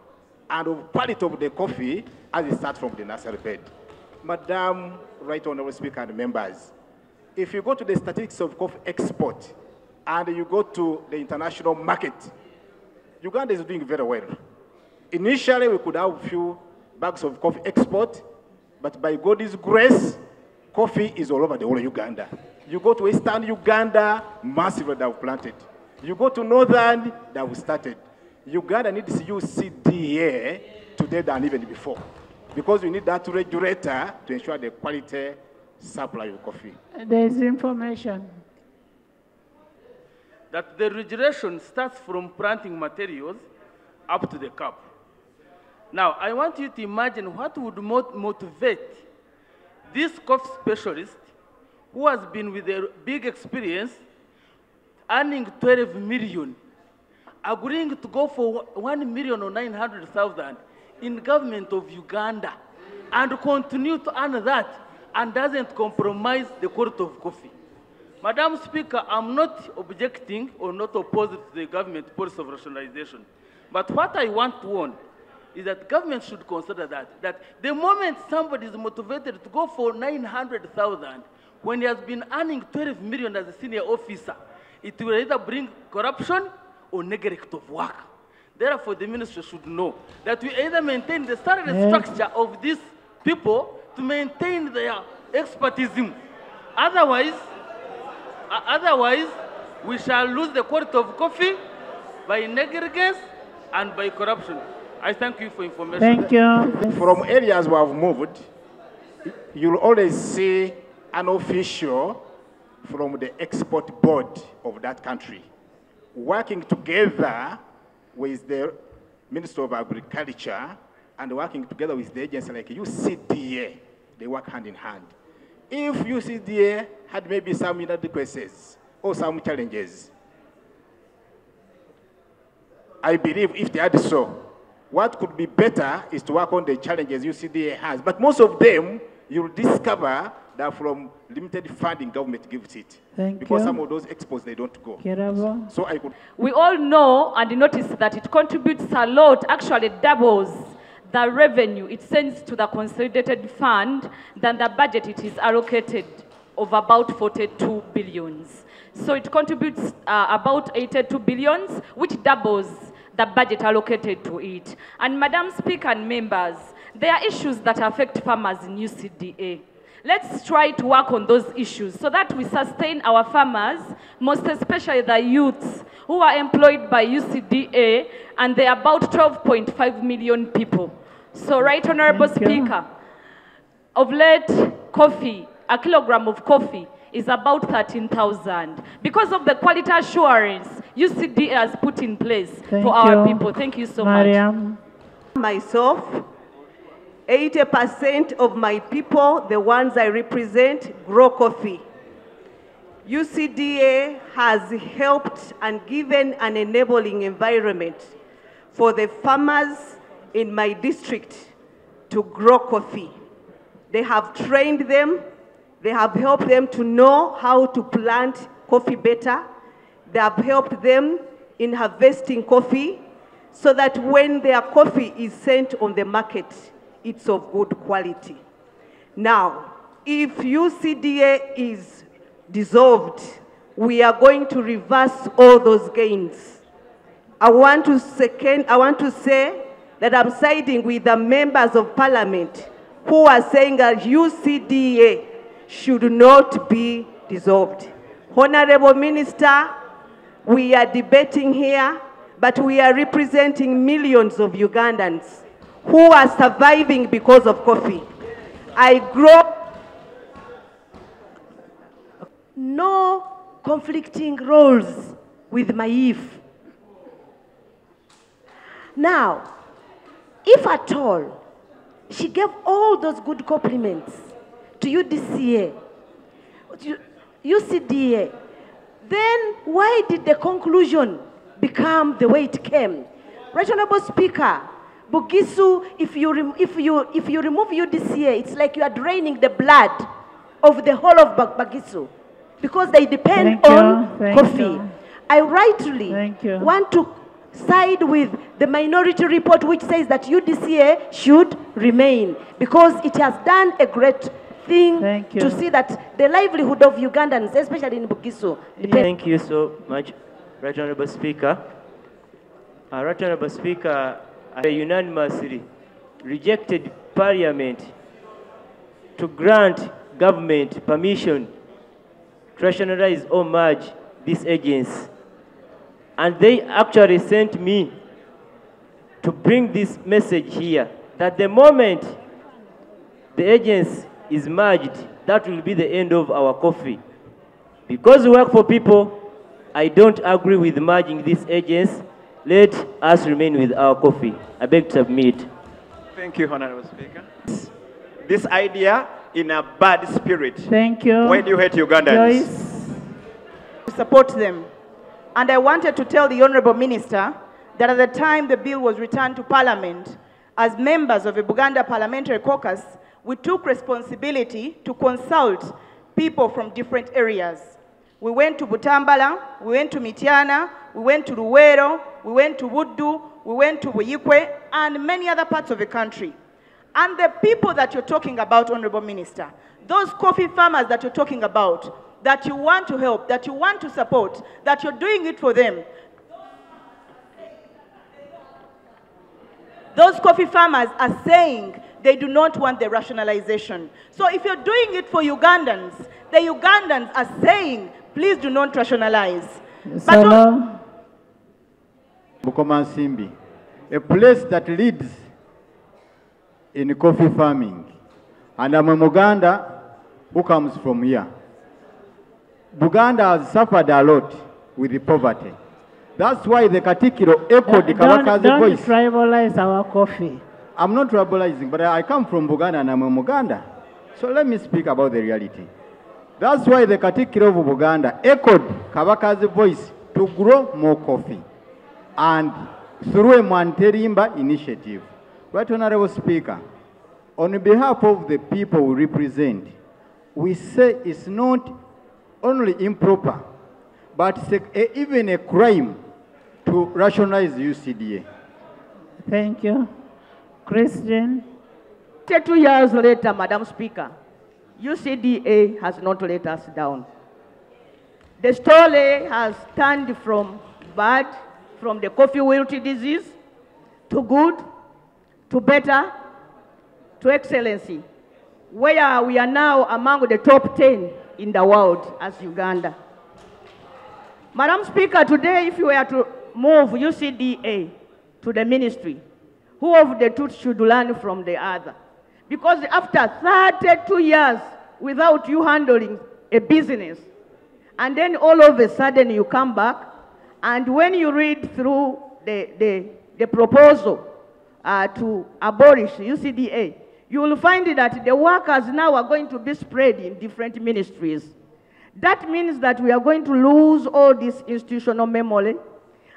and of quality of the coffee as it starts from the nursery bed. Madam Right Honourable Speaker and members, if you go to the statistics of coffee export and you go to the international market, Uganda is doing very well. Initially, we could have a few bags of coffee export, but by God's grace, coffee is all over the whole of Uganda. You go to Eastern Uganda, massively they have planted. You go to Northern, they have started. Uganda needs UCDA today than even before, because we need that regulator to ensure the quality supply of coffee. There is information that the regulation starts from planting materials up to the cup. Now, I want you to imagine what would motivate this coffee specialist who has been with a big experience, earning 12 million, agreeing to go for 1,900,000 in government of Uganda and continue to earn that and doesn't compromise the quality of coffee. Madam Speaker, I'm not objecting or not opposed to the government policy of rationalization. But what I want to warn is that government should consider that the moment somebody is motivated to go for 900,000 when he has been earning 12 million as a senior officer, it will either bring corruption or neglect of work. Therefore, the ministry should know that we either maintain the salary structure of these people to maintain their expertise. Otherwise, we shall lose the quality of coffee by negligence and by corruption. I thank you for information. Thank you. From areas we have moved, you'll always see an official from the export board of that country working together with the Minister of Agriculture and working together with the agency like UCDA. They work hand in hand. If UCDA had maybe some inadequacies or some challenges, I believe if they had so, what could be better is to work on the challenges UCDA has. But most of them, you'll discover that from limited funding, government gives it. Because some of those exports, they don't go. So I could... We all know and notice that it contributes a lot, actually doubles the revenue it sends to the consolidated fund than the budget it is allocated of about 42 billions. So it contributes about 82 billions, which doubles the budget allocated to it. And Madam Speaker and members, there are issues that affect farmers in UCDA. Let's try to work on those issues so that we sustain our farmers, most especially the youths who are employed by UCDA, and there are about 12.5 million people. So, Right Honorable Speaker, of late, coffee, a kilogram of coffee is about 13,000. Because of the quality assurance UCDA has put in place for our people. Thank you so much. Myself, 80% of my people, the ones I represent, grow coffee. UCDA has helped and given an enabling environment for the farmers in my district to grow coffee. They have trained them. They have helped them to know how to plant coffee better. They have helped them in harvesting coffee so that when their coffee is sent on the market, it's of good quality. Now, if UCDA is dissolved, we are going to reverse all those gains. I want to say that I'm siding with the members of parliament who are saying that UCDA should not be dissolved. Honorable Minister, we are debating here, but we are representing millions of Ugandans who are surviving because of coffee. I grow no conflicting roles with my if. Now, if at all she gave all those good compliments to UCDA, then why did the conclusion become the way it came? Right Honorable Speaker, Bugisu, if you remove UCDA, it's like you are draining the blood of the whole of Bugisu because they depend on coffee. I rightly want to side with the minority report which says that UCDA should remain because it has done a great thing to see that the livelihood of Ugandans, especially in Bugisu. Thank you so much, Right Honorable Speaker. Right Honorable Speaker, I unanimously rejected Parliament to grant government permission to rationalize or merge these agents. And they actually sent me to bring this message here, that the moment the agents is merged, that will be the end of our coffee. Because we work for people, I don't agree with merging these agents. Let us remain with our coffee. I beg to submit. Thank you, Honorable Speaker. This idea in a bad spirit. Thank you. Why do you hate Ugandans? To support them. And I wanted to tell the Honorable Minister that at the time the bill was returned to Parliament, as members of the Buganda Parliamentary Caucus, we took responsibility to consult people from different areas. We went to Butambala, we went to Mityana, we went to Luwero, we went to Buddu, we went to Buyikwe, and many other parts of the country. And the people that you're talking about, Honorable Minister, those coffee farmers that you're talking about, that you want to help, that you want to support, that you're doing it for them, those coffee farmers are saying they do not want the rationalization. So if you're doing it for Ugandans, the Ugandans are saying, please do not rationalize. Bukoma Simbi, a place that leads in coffee farming. And I'm a Muganda who comes from here. Buganda has suffered a lot with the poverty. That's why the Katikiro echoed the Kabakazi voice. Don't tribalize our coffee. I'm not tribalizing, but I come from Buganda and I'm a Muganda. So let me speak about the reality. That's why the Katikiro of Buganda echoed Kabakazi voice to grow more coffee. And through a Manterimba initiative. Right Honorable Speaker, on behalf of the people we represent, we say it's not only improper, but it's even a crime to rationalize UCDA. Thank you. Christian. 2 years later, Madam Speaker, UCDA has not let us down. The story has turned from bad, from the coffee wilty disease, to good, to better, to excellency, where we are now among the top 10 in the world as Uganda. Madam Speaker, today if you were to move UCDA to the ministry, who of the two should learn from the other? Because after 32 years without you handling a business, and then all of a sudden you come back, and when you read through the proposal to abolish UCDA, you will find that the workers now are going to be spread in different ministries. That means that we are going to lose all this institutional memory.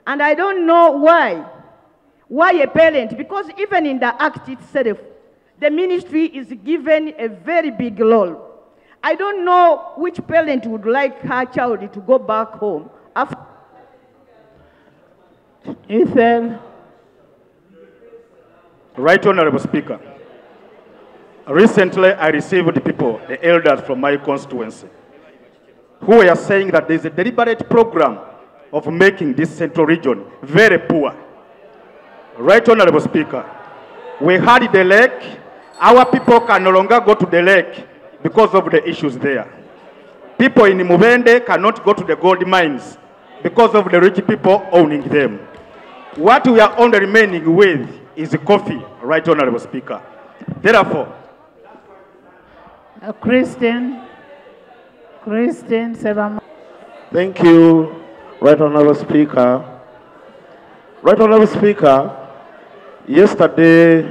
And I don't know why a parent, because even in the act itself, the ministry is given a very big role. I don't know which parent would like her child to go back home after. Ethan. Right Honorable Speaker, recently I received the elders from my constituency, who were saying that there is a deliberate program of making this central region very poor. Right Honorable Speaker, we had the lake, our people can no longer go to the lake because of the issues there. People in Mubende cannot go to the gold mines because of the rich people owning them. What we are only remaining with is coffee, Right Honorable Speaker. Therefore, Christian Sevama. Thank you, Right Honorable Speaker. Right Honorable Speaker, yesterday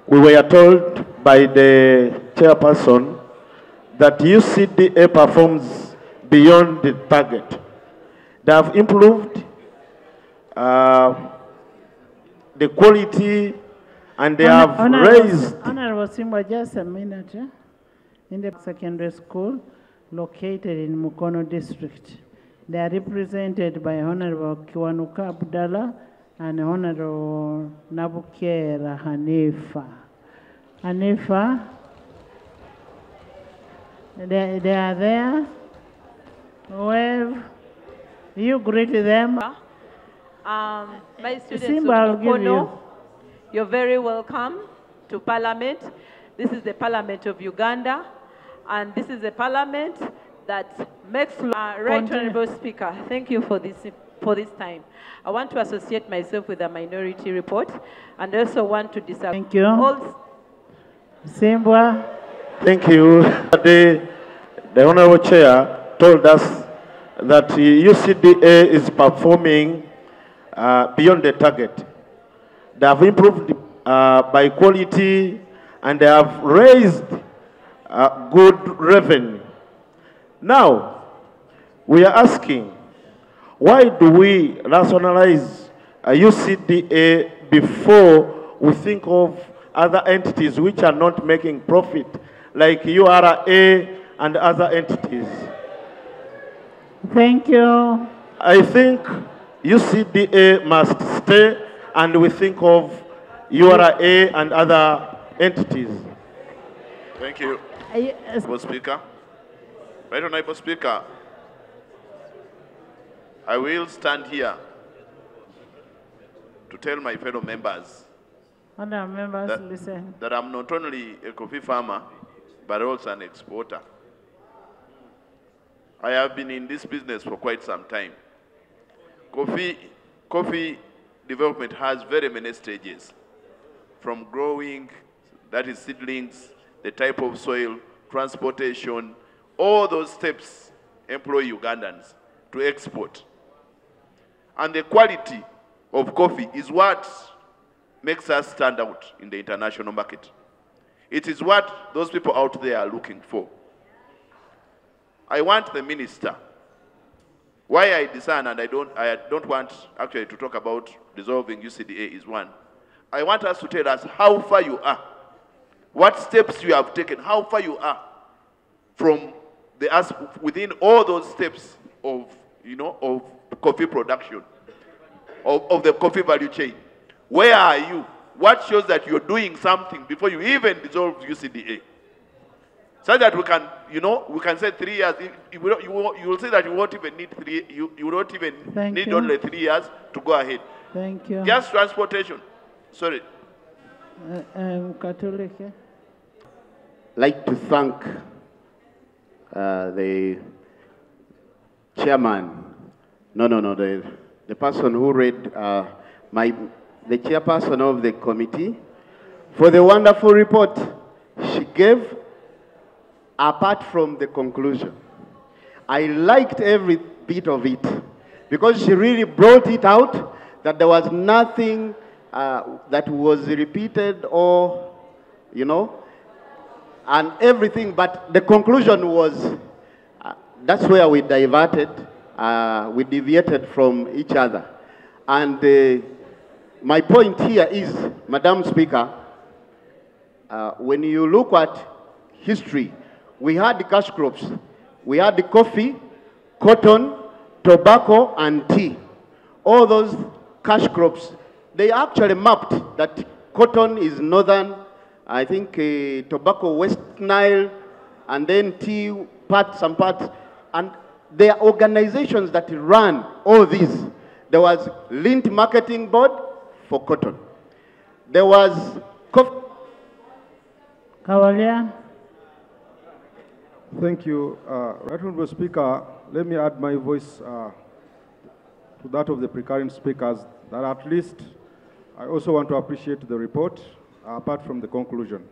we were told by the chairperson that UCDA performs beyond the target. They have improved the quality and they have raised. Honorable Simba, just a minute. In the secondary school located in Mukono district. They are represented by Honorable Kiwanuka Abdallah and Honorable Nabukera Hanifa. Hanifa, they are there. Well, you greet them. My students Simba, of I'll give Mukono, you're very welcome to Parliament. This is the Parliament of Uganda, and this is a Parliament that makes Right Honorable Speaker. Thank you for this time. I want to associate myself with the minority report, and also want to disagree. Thank you. Simba. Thank you. The Honorable Chair told us that UCDA is performing beyond the target. They have improved by quality and they have raised good revenue. Now, we are asking, why do we rationalize UCDA before we think of other entities which are not making profit, like URA and other entities? Thank you. I think UCDA must stay and we think of URA and other entities. Thank you, Honorable Speaker. Right Honorable Speaker, I will stand here to tell my fellow members, listen. that I'm not only a coffee farmer, but also an exporter. I have been in this business for quite some time. Coffee development has very many stages, from growing, that is seedlings, the type of soil, transportation, all those steps employ Ugandans to export. And the quality of coffee is what makes us stand out in the international market. It is what those people out there are looking for. I want the minister, why I discern and I don't want actually to talk about dissolving UCDA is one. I want us to tell us how far you are, what steps you have taken, how far you are from within all those steps of, of coffee production, of the coffee value chain. Where are you? What shows that you're doing something before you even dissolve UCDA? So that we can, you know, we can say 3 years. You will say that you won't even need you won't even need only 3 years to go ahead. Thank you. Just transportation. Sorry. Catholic. Like to thank the chairman. The person who read the chairperson of the committee for the wonderful report she gave. Apart from the conclusion, I liked every bit of it because she really brought it out that there was nothing that was repeated or, you know, and everything. But the conclusion was, that's where we diverted, we deviated from each other. And my point here is, Madam Speaker, when you look at history, we had the cash crops. We had the coffee, cotton, tobacco, and tea. All those cash crops, they actually mapped that cotton is northern, I think tobacco West Nile, and then tea some parts. And there are organizations that run all these. There was Lint Marketing Board for cotton. There was coffee. Kawalia. Thank you. Right Honourable Speaker, let me add my voice to that of the precurrent speakers, that at least I also want to appreciate the report, apart from the conclusion.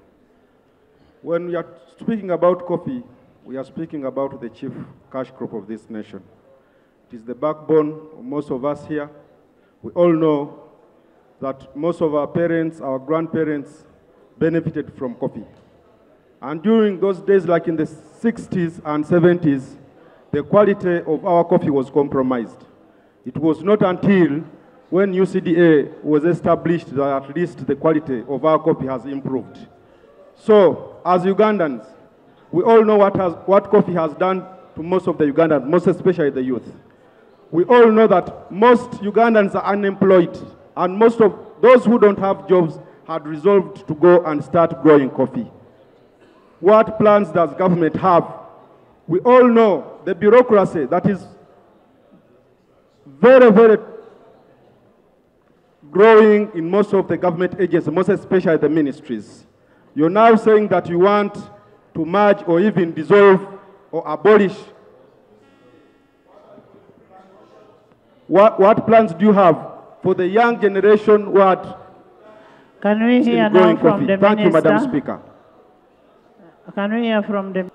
When we are speaking about coffee, we are speaking about the chief cash crop of this nation. It is the backbone of most of us here. We all know that most of our parents, our grandparents, benefited from coffee. And during those days, like in the 60s and 70s, the quality of our coffee was compromised. It was not until when UCDA was established that at least the quality of our coffee has improved. So, as Ugandans, we all know what coffee has done to most of the Ugandans, most especially the youth. We all know that most Ugandans are unemployed, and most of those who don't have jobs had resolved to go and start growing coffee. What plans does government have? We all know the bureaucracy that is very, very growing in most of the government agencies, most especially the ministries. You're now saying that you want to merge or even dissolve or abolish. What plans do you have for the young generation? Can we hear now from the Minister? Thank you, Madam Speaker. Can we hear from the,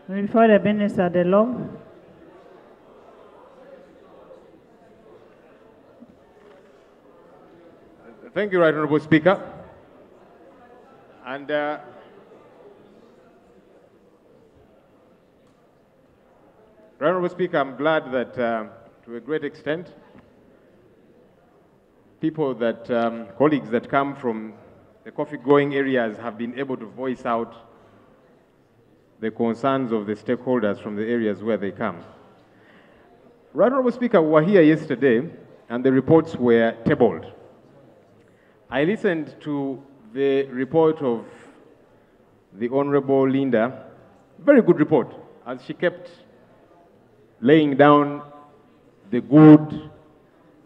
before the Minister, the law? Thank you, Right Honourable Speaker. And Right Honourable Speaker, I'm glad that to a great extent, people that, colleagues that come from the coffee growing areas have been able to voice out the concerns of the stakeholders from the areas where they come. Right Honourable Speaker, we were here yesterday and the reports were tabled. I listened to the report of the Honourable Linda, very good report, as she kept laying down the good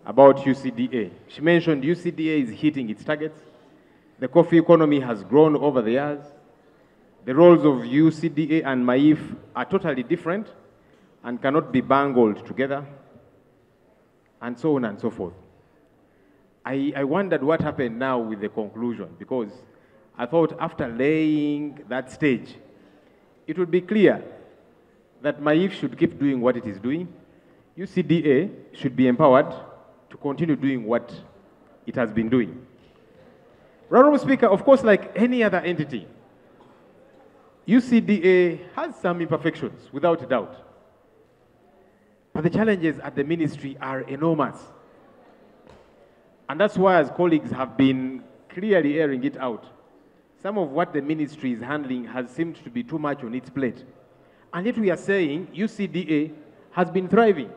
about UCDA. She mentioned UCDA is hitting its targets. The coffee economy has grown over the years. The roles of UCDA and MAIF are totally different and cannot be bungled together, and so on and so forth. I wondered what happened now with the conclusion, because I thought after laying that stage, it would be clear that MAIF should keep doing what it is doing. UCDA should be empowered to continue doing what it has been doing. Honourable Speaker, of course, like any other entity, UCDA has some imperfections, without a doubt. But the challenges at the ministry are enormous. And that's why, as colleagues have been clearly airing it out, some of what the ministry is handling has seemed to be too much on its plate. And yet we are saying UCDA has been thriving.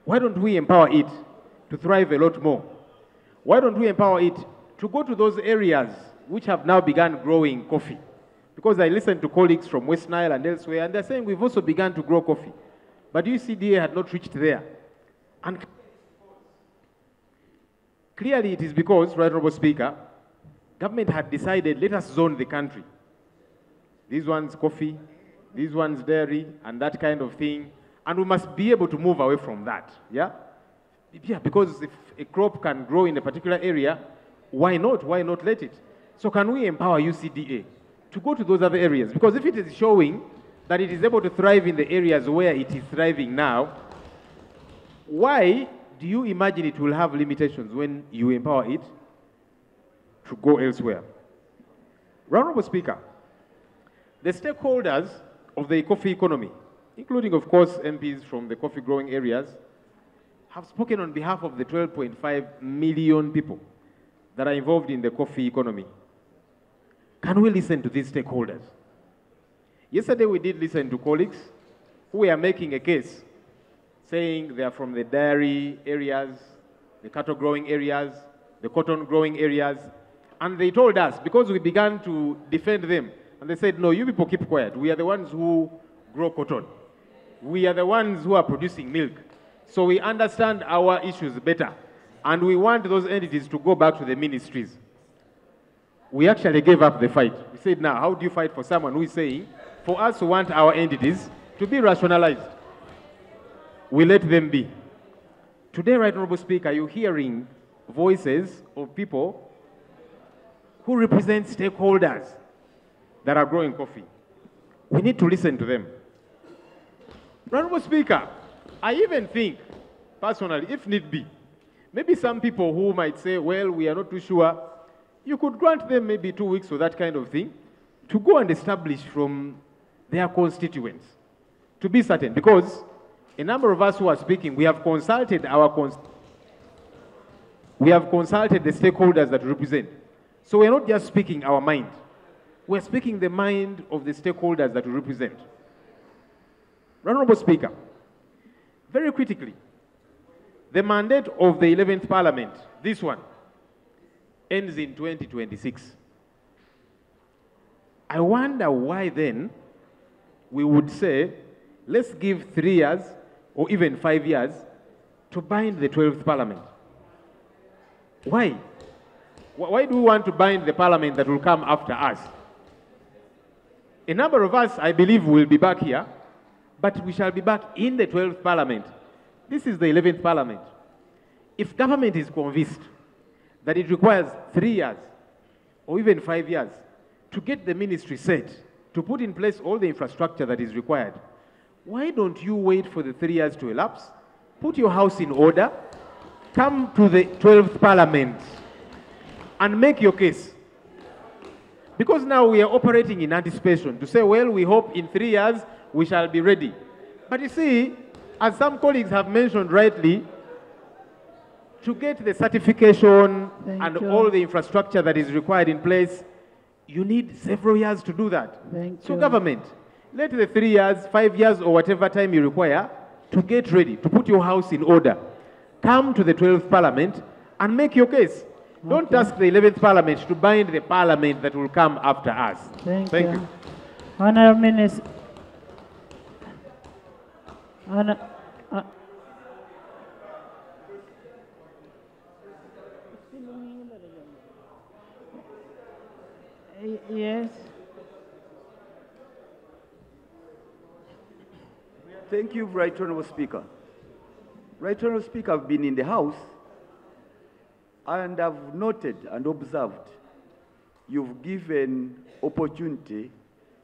Why don't we empower it to thrive a lot more? Why don't we empower it to go to those areas which have now begun growing coffee? Because I listened to colleagues from West Nile and elsewhere, and they're saying we've also begun to grow coffee. But UCDA had not reached there. And clearly it is because, Right Honourable Speaker, government had decided, let us zone the country. These ones coffee, these ones dairy, and that kind of thing. And we must be able to move away from that, yeah? Yeah, because if a crop can grow in a particular area, why not? Why not let it? So can we empower UCDA to go to those other areas? Because if it is showing that it is able to thrive in the areas where it is thriving now, why do you imagine it will have limitations when you empower it to go elsewhere? Honourable Speaker, the stakeholders of the coffee economy, including, of course, MPs from the coffee growing areas, have spoken on behalf of the 12.5 million people that are involved in the coffee economy. Can we listen to these stakeholders? Yesterday we did listen to colleagues who were making a case, saying they are from the dairy areas, the cattle growing areas, the cotton growing areas, and they told us, because we began to defend them, and they said, no, you people keep quiet. We are the ones who grow cotton. We are the ones who are producing milk. So we understand our issues better. And we want those entities to go back to the ministries. We actually gave up the fight. We said, now, how do you fight for someone who is saying, for us who want our entities to be rationalized? We let them be. Today, Right Honourable Speaker, you're hearing voices of people who represent stakeholders that are growing coffee. We need to listen to them. Honourable Speaker, I even think, personally, if need be, maybe some people who might say, well, we are not too sure, you could grant them maybe 2 weeks or that kind of thing to go and establish from their constituents, to be certain. Because a number of us who are speaking, we have consulted the stakeholders that we represent. So we're not just speaking our mind. We're speaking the mind of the stakeholders that we represent. Honourable Speaker, very critically, the mandate of the 11th Parliament, this one, ends in 2026. I wonder why then we would say, let's give 3 years or even 5 years to bind the 12th Parliament. Why? Why do we want to bind the Parliament that will come after us? A number of us, I believe, will be back here, but we shall be back in the 12th Parliament. This is the 11th Parliament. If government is convinced that it requires 3 years or even 5 years to get the ministry set, to put in place all the infrastructure that is required, why don't you wait for the 3 years to elapse, put your house in order, come to the 12th Parliament and make your case? Because now we are operating in anticipation to say, well, we hope in 3 years we shall be ready. But you see, as some colleagues have mentioned rightly, to get the certification and all the infrastructure that is required in place, you need several years to do that. So government, let the 3 years, 5 years, or whatever time you require to get ready, to put your house in order. Come to the 12th Parliament and make your case. Don't ask the 11th Parliament to bind the Parliament that will come after us. Thank you. Honourable Minister. Yes. Thank you, Right Honourable Speaker. Right Honourable Speaker, I've been in the House and I've noted and observed you've given opportunity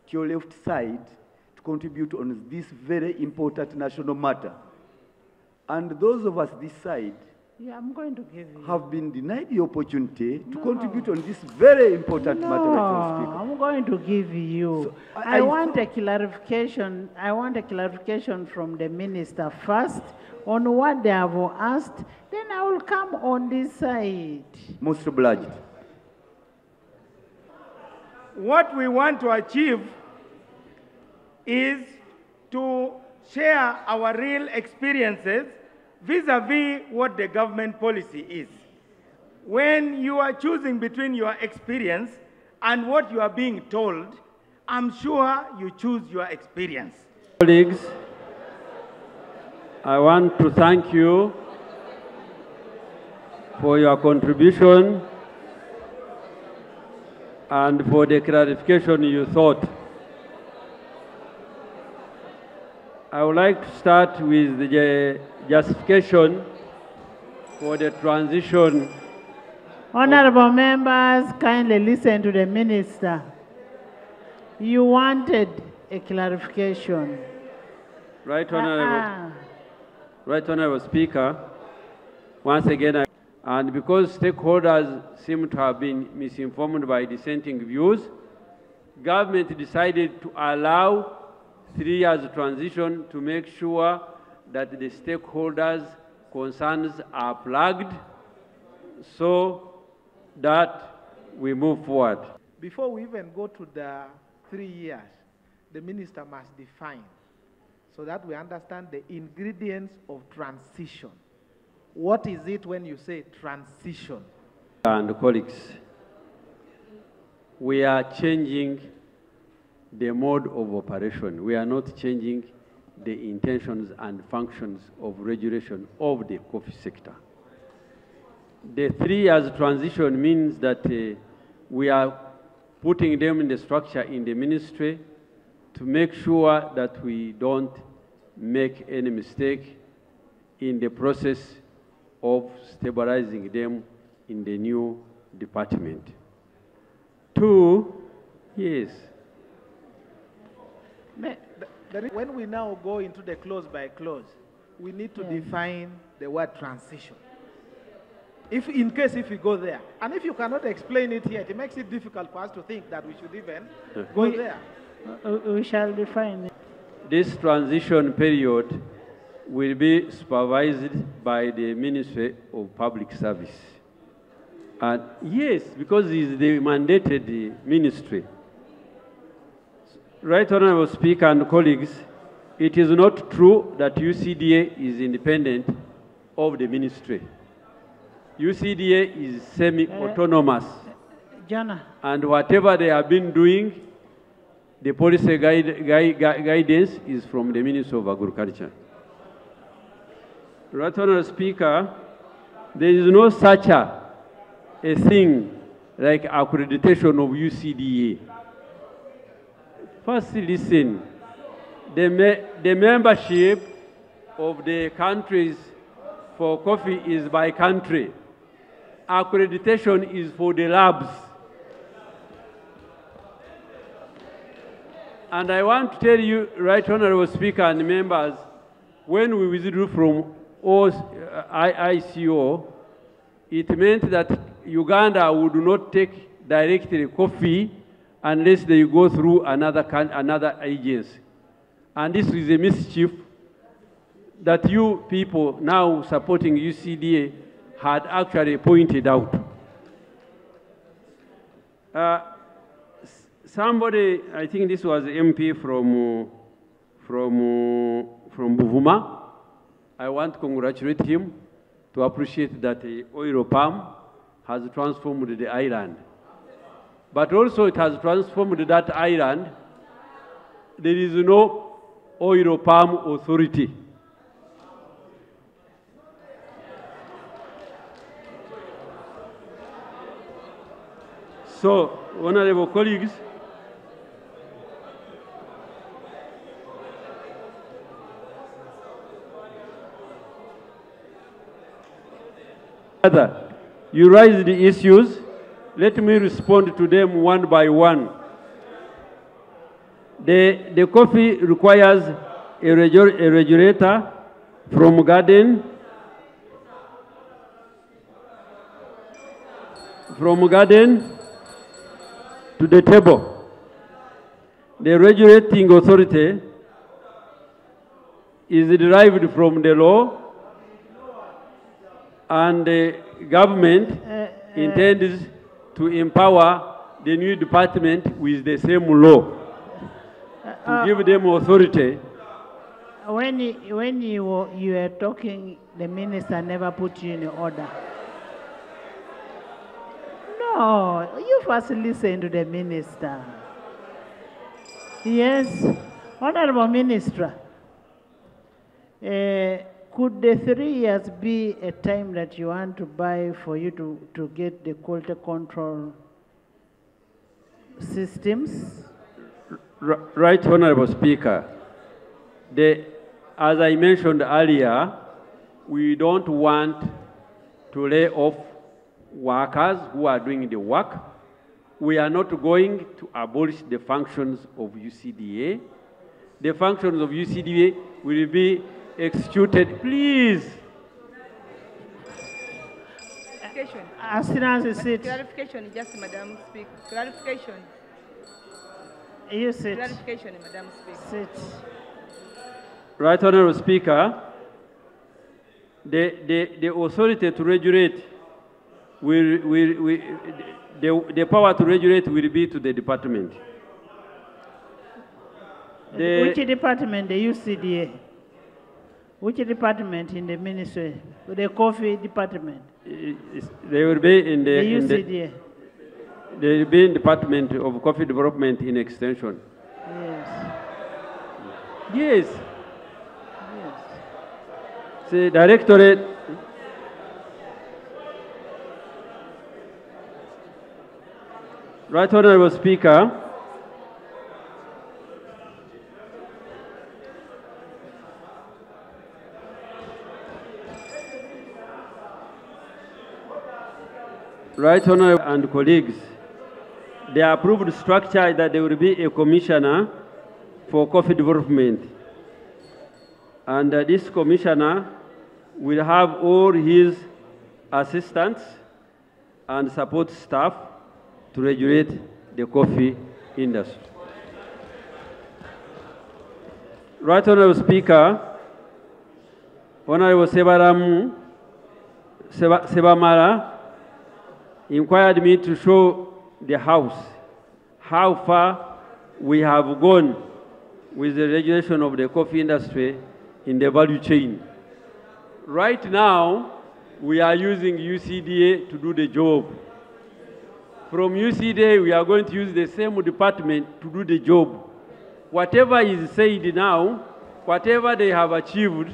to your left side to contribute on this very important national matter. And those of us this side I'm going to give you. Have been denied the opportunity to contribute on this very important matter, Right Honourable Speaker. I'm going to give you. So, I want a clarification. I want a clarification from the minister first on what they have asked. Then I will come on this side. Most obliged. What we want to achieve is to share our real experiences vis-a-vis what the government policy is. when you are choosing between your experience and what you are being told, I'm sure you choose your experience. Colleagues, I want to thank you for your contribution and for the clarification you thought. I would like to start with the justification for the transition. Honorable members, kindly listen to the minister. You wanted a clarification. Right Honorable Speaker, once again, and because stakeholders seem to have been misinformed by dissenting views, government decided to allow 3 years transition to make sure that the stakeholders' concerns are plugged so that we move forward. Before we even go to the 3 years, the minister must define so that we understand the ingredients of transition. What is it when you say transition? And colleagues, we are changing the mode of operation. We are not changing the intentions and functions of regulation of the coffee sector. The 3 years transition means that we are putting them in the structure in the ministry to make sure that we don't make any mistake in the process of stabilizing them in the new department. 2, yes. When we now go into the clause by clause, we need to define the word transition. If we go there, and if you cannot explain it here, it makes it difficult for us to think that we should even go there. We shall define it. This transition period will be supervised by the Ministry of Public Service. And yes, because it's the mandated ministry. Right Honorable Speaker and colleagues, it is not true that UCDA is independent of the ministry. UCDA is semi-autonomous. And whatever they have been doing, the policy guidance is from the Ministry of Agriculture. Right Honorable Speaker, there is no such a thing like accreditation of UCDA. First, listen, the membership of the countries for coffee is by country. Accreditation is for the labs. And I want to tell you, Right Honorable Speaker and members, when we withdrew from ICO, it meant that Uganda would not take directly coffee unless they go through another agency. And this is a mischief that you people now supporting UCDA had actually pointed out. Somebody, I think this was MP from Buvuma. I want to congratulate him to appreciate that oil palm has transformed the island. But also it has transformed that island. There is no oil palm authority. So, honorable colleagues, you raise the issues. Let me respond to them one by one. The coffee requires a regulator from garden to the table. The regulating authority is derived from the law, and the government intends to empower the new department with the same law, to give them authority. When you were talking, the minister never put you in order. No, you first listen to the minister. Yes, Honorable Minister, could the 3 years be a time that you want to buy for you to get the quality control systems? Right, Honorable Speaker. As I mentioned earlier, we don't want to lay off workers who are doing the work. We are not going to abolish the functions of UCDA. The functions of UCDA will be executed. Please. Clarification. As soon as you sit. Clarification, just Madam Speaker. Clarification. You sit. Clarification, Madam Speaker. Sit. Right, Honorable Speaker. The authority to regulate the power to regulate will be to the department. Which department? The UCDA. Which department in the ministry? The coffee department. They will be in the UCDA. They will be in Department of Coffee Development in Extension. Yes. Yes. See, Directorate. Right, Honorable Speaker. Right, Honorable and colleagues, the approved structure is that there will be a commissioner for coffee development. And this commissioner will have all his assistants and support staff to regulate the coffee industry. Right, Honorable Speaker, Honorable Sebamara inquired me to show the House how far we have gone with the regulation of the coffee industry in the value chain. Right now, we are using UCDA to do the job. From UCDA, we are going to use the same department to do the job. Whatever is said now, whatever they have achieved,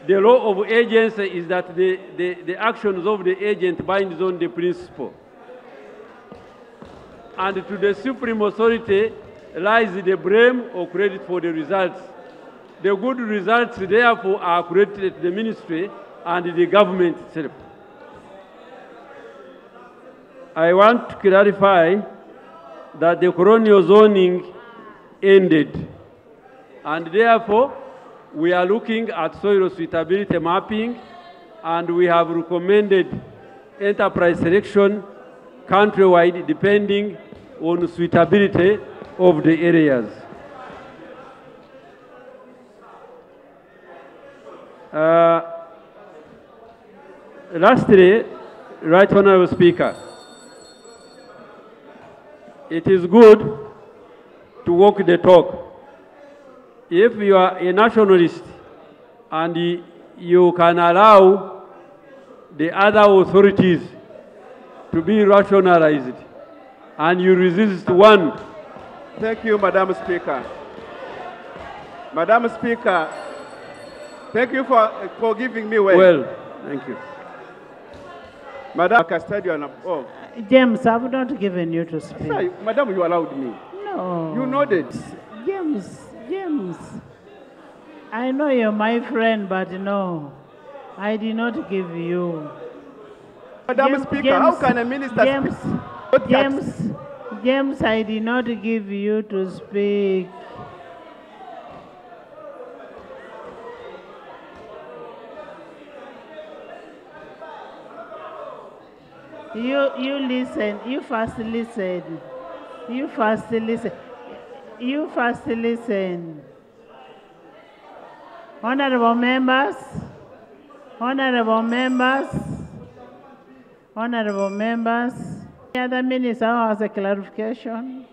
the law of agency is that the actions of the agent binds on the principle. And to the Supreme Authority lies the blame or credit for the results. The good results, therefore, are credited to the ministry and the government itself. I want to clarify that the colonial zoning ended, and therefore, we are looking at soil suitability mapping, and we have recommended enterprise selection countrywide depending on suitability of the areas. Lastly, Right Honorable Speaker, it is good to walk the talk. If you are a nationalist and you can allow the other authorities to be rationalized and you resist one. Thank you, Madam Speaker. Madam Speaker, thank you for giving me way. Well, thank you. Madam Custodian, oh. James, I've not given you to speak. Sorry, Madam, you allowed me. No. You nodded. James, I know you're my friend, but no, I did not give you. Madam Speaker, how can a minister James, I did not give you to speak. You listen, you first listen. You first listen. You first listen. Honorable members, honorable members, honorable members. Any other minister who has a clarification?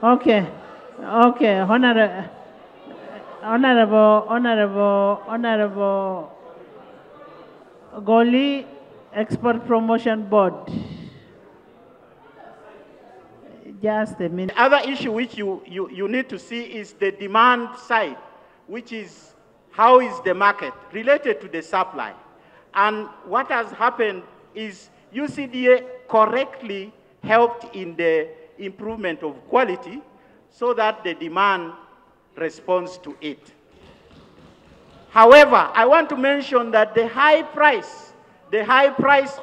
Okay, honorable. Honorable Goli, Export Promotion Board. Just a minute. The other issue which you need to see is the demand side, which is how is the market related to the supply. And what has happened is UCDA correctly helped in the improvement of quality so that the demand responds to it. However, I want to mention that the high price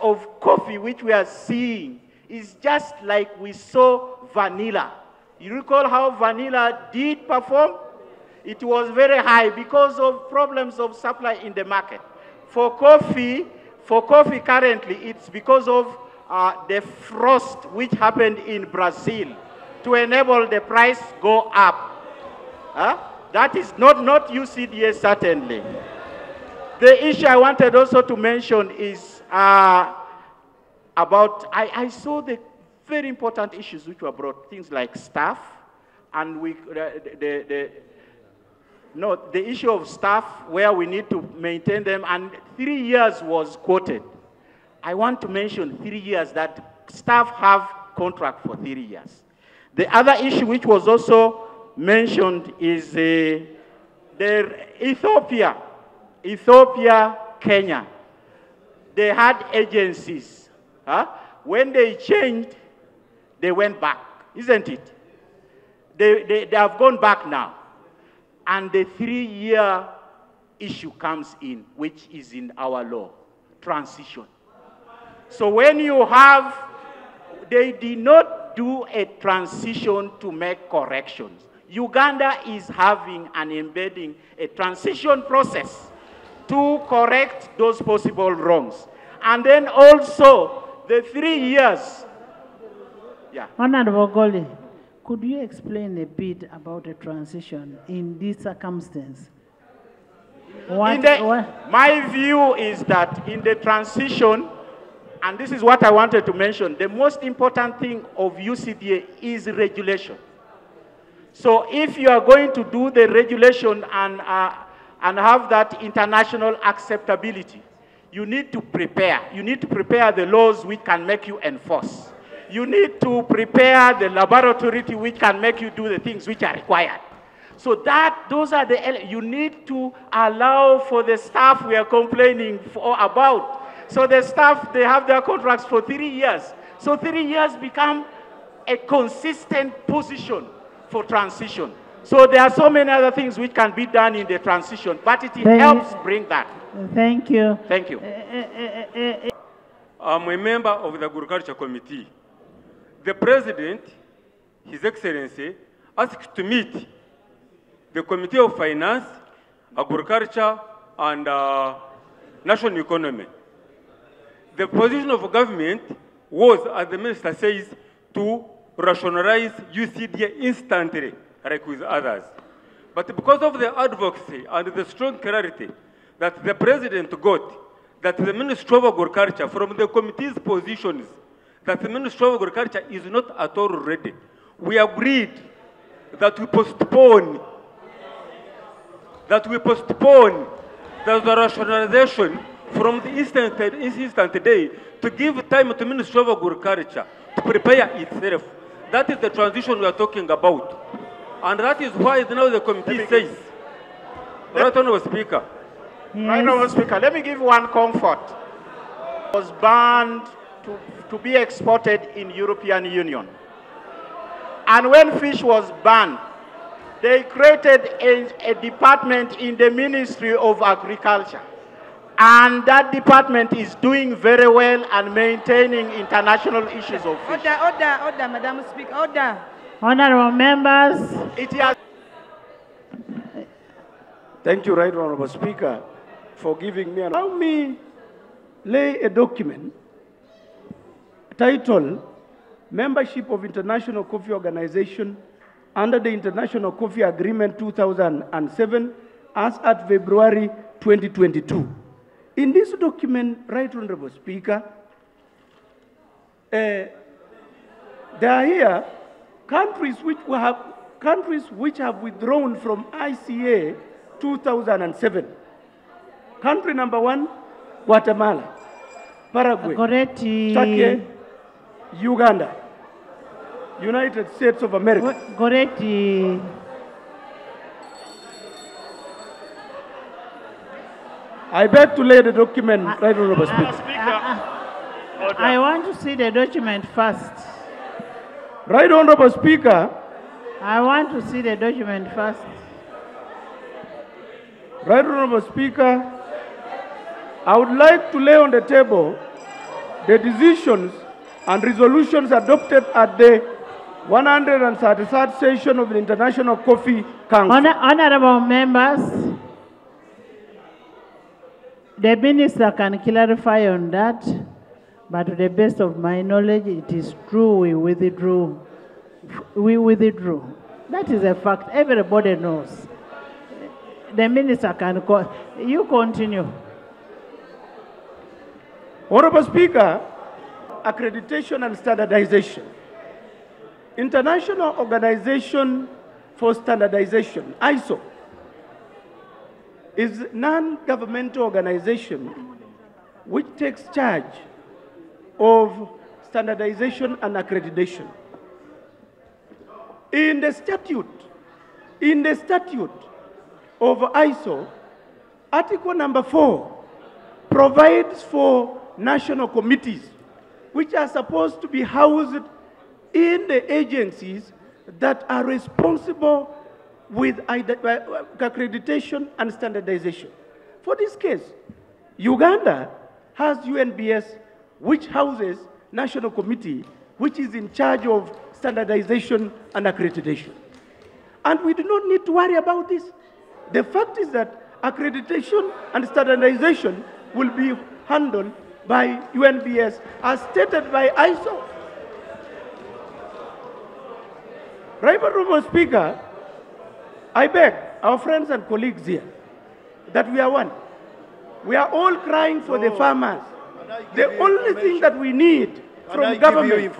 of coffee which we are seeing is just like we saw vanilla. You recall how vanilla did perform? It was very high because of problems of supply in the market. For coffee currently, it's because of the frost which happened in Brazil to enable the price go up. That is not UCDA, certainly. The issue I wanted also to mention is about, I saw the very important issues which were brought, things like staff, and the issue of staff where we need to maintain them, and 3 years was quoted. I want to mention 3 years, that staff have contract for 3 years. The other issue which was also mentioned is the Ethiopia, Kenya. They had agencies. When they changed, they went back, isn't it? They have gone back now. And the 3-year issue comes in, which is in our law, transition. So when you have, they did not do a transition to make corrections. Uganda is having and embedding a transition process to correct those possible wrongs. And then also, the 3 years. Yeah. Honorable Goli, could you explain a bit about the transition in this circumstance? My view is that in the transition, and this is what I wanted to mention, the most important thing of UCDA is regulation. So if you are going to do the regulation and have that international acceptability, you need to prepare. You need to prepare the laws which can make you enforce. You need to prepare the laboratory which can make you do the things which are required. So those are you need to allow for the staff we are complaining about. So the staff, they have their contracts for 3 years. So 3 years become a consistent position for transition. So there are so many other things which can be done in the transition, but it helps bring that. Thank you. Thank you. I'm a member of the Agriculture Committee. The President, His Excellency, asked to meet the Committee of Finance, Agriculture, and National Economy. The position of government was, as the Minister says, to rationalize UCDA instantly, like with others. But because of the advocacy and the strong clarity that the President got, that the Ministry of Agriculture, from the committee's positions, that the Ministry of Agriculture is not at all ready, we agreed that we postpone the rationalization from the instant day to give time to the Ministry of Agriculture to prepare itself. That is the transition we are talking about. And that is why now the committee says, Right Honourable Speaker. Yes. Right Honourable Speaker, let me give one comfort. It was banned to be exported in European Union. And when fish was banned, they created a department in the Ministry of Agriculture. And that department is doing very well and maintaining international issues of fish. Order, Madam Speaker, order. Honourable members. Thank you, Right Honourable Speaker, for giving me an... Allow me lay a document titled Membership of International Coffee Organization under the International Coffee Agreement 2007 as at February 2022. In this document, Right Honourable Speaker, there are here countries which have countries which have withdrawn from ICA 2007. Country number 1, Guatemala, Paraguay, Turkey, Uganda, United States of America. Goretti. I beg to lay the document, Right Honorable Speaker. I want to see the document first. Right Honorable Speaker. I want to see the document first. Right Honorable Speaker, I would like to lay on the table the decisions and resolutions adopted at the 133rd session of the International Coffee Council. Honorable members, the minister can clarify on that, but to the best of my knowledge, it is true we withdrew. We withdrew. That is a fact. Everybody knows. The minister can call. You continue. Honorable Speaker, accreditation and standardization. International Organization for Standardization, ISO, is a non-governmental organization which takes charge of standardization and accreditation. In the statute of ISO, Article number 4 provides for national committees which are supposed to be housed in the agencies that are responsible with accreditation and standardization. For this case, Uganda has UNBS, which houses National Committee, which is in charge of standardization and accreditation. And we do not need to worry about this. The fact is that accreditation and standardization will be handled by UNBS as stated by ISO. Right Honorable Speaker, I beg our friends and colleagues here that we are one. We are all crying for the farmers. The only thing that we need from government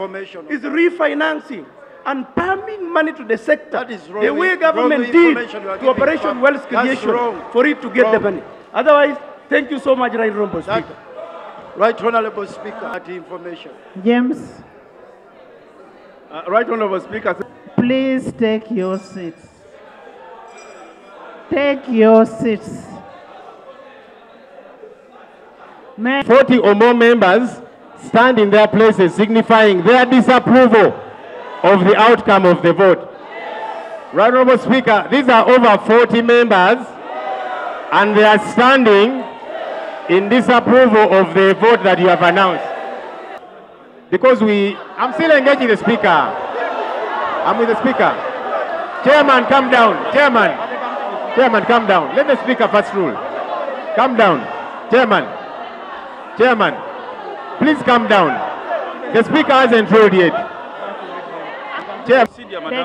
is refinancing and pumping money to the sector the way government did to Operation Wealth Creation for it to get the money. Otherwise, thank you so much, Right Honorable Speaker. Right Honorable Speaker, the information. James. Right Honorable Speaker. Please take your seats. Take your seats. 40 or more members stand in their places, signifying their disapproval of the outcome of the vote. Right Honorable Speaker, these are over 40 members, and they are standing in disapproval of the vote that you have announced. Because I'm still engaging the Speaker. I'm with the Speaker. Chairman, come down. Chairman, come down. Let the Speaker first rule. Come down. Chairman, please come down. The Speaker hasn't ruled yet. The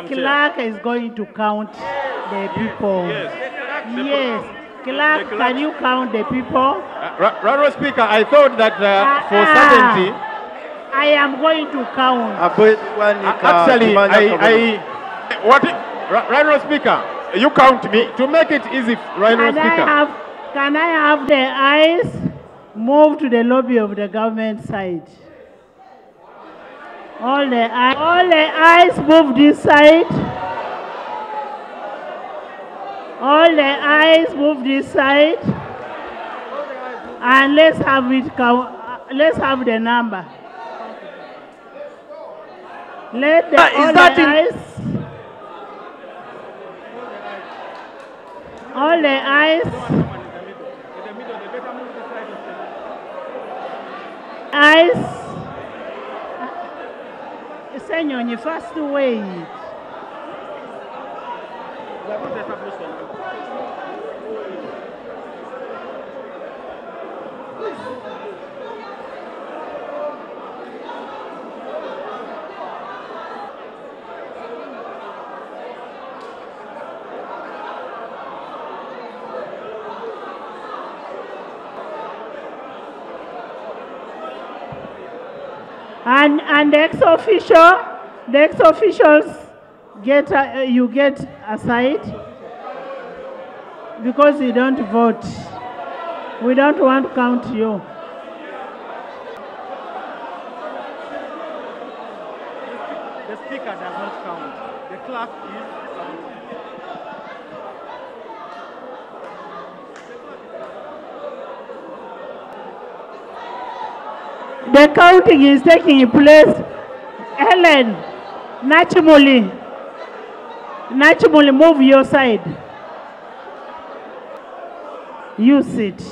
clerk is going to count the people. Yes. Clerk, can you count the people? Honorable Speaker, I thought that for certainty, I am going to count. Actually, Right Honorable Speaker, you count me to make it easy, Right Honorable Speaker. Can I have the eyes move to the lobby of the government side? All the eyes move this side. All the eyes move this side. And let's have it count. Let's have the number. Let the all the eyes. Senor, you first wait. And the ex-officials, you get aside because you don't vote. We don't want to count you. The speaker does not count. The clerk is counting. The counting is taking place. Helen, Nachimuli, move your side. You sit.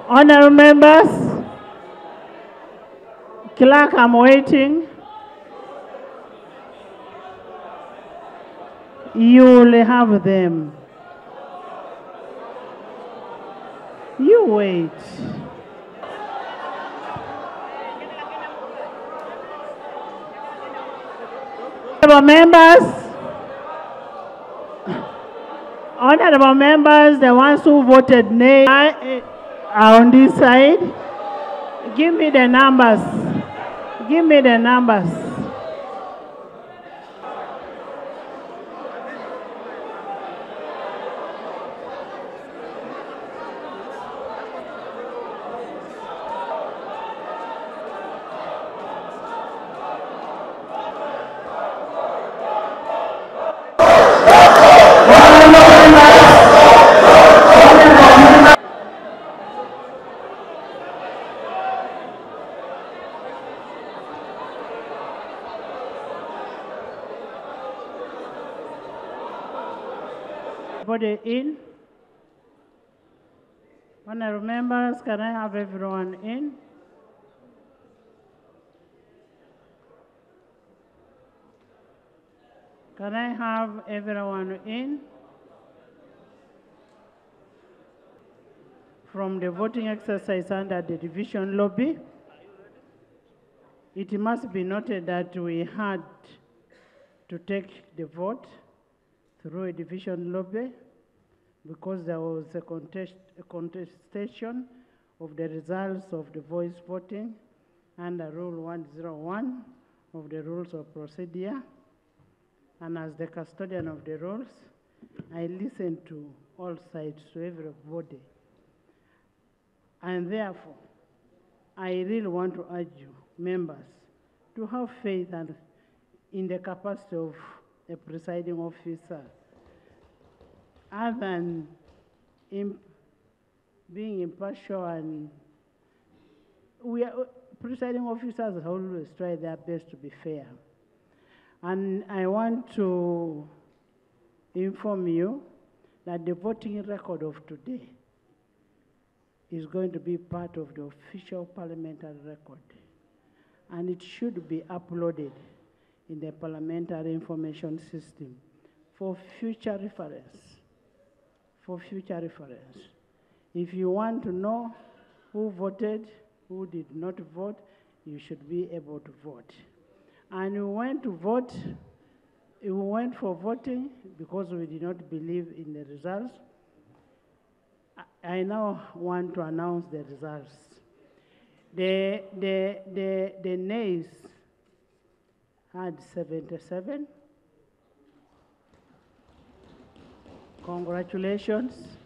Honorable members, clerk, I'm waiting. You will have them. You wait. Honorable members, the ones who voted nay are on this side. Give me the numbers. Give me the numbers. Everybody in? Honorable members, can I have everyone in? Can I have everyone in? From the voting exercise under the division lobby, it must be noted that we had to take the vote through a division lobby because there was a contestation of the results of the voice voting under Rule 101 of the Rules of Procedure. And as the custodian of the rules, I listened to all sides, to everybody. And therefore, I really want to urge you, members, to have faith and in the capacity of a presiding officer, other than being impartial, and presiding officers always try their best to be fair. And I want to inform you that the voting record of today is going to be part of the official parliamentary record, and it should be uploaded in the parliamentary information system for future reference. For future reference. If you want to know who voted, who did not vote, you should be able to vote. And we went to vote, we went for voting because we did not believe in the results. I now want to announce the results. The nays had 77. Congratulations.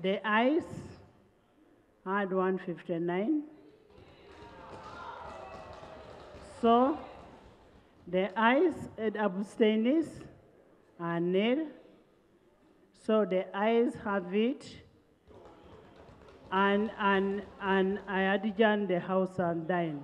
The ayes had 159. So the ayes and abstainees are nil. So the ayes have it, and I adjourn the House and dine.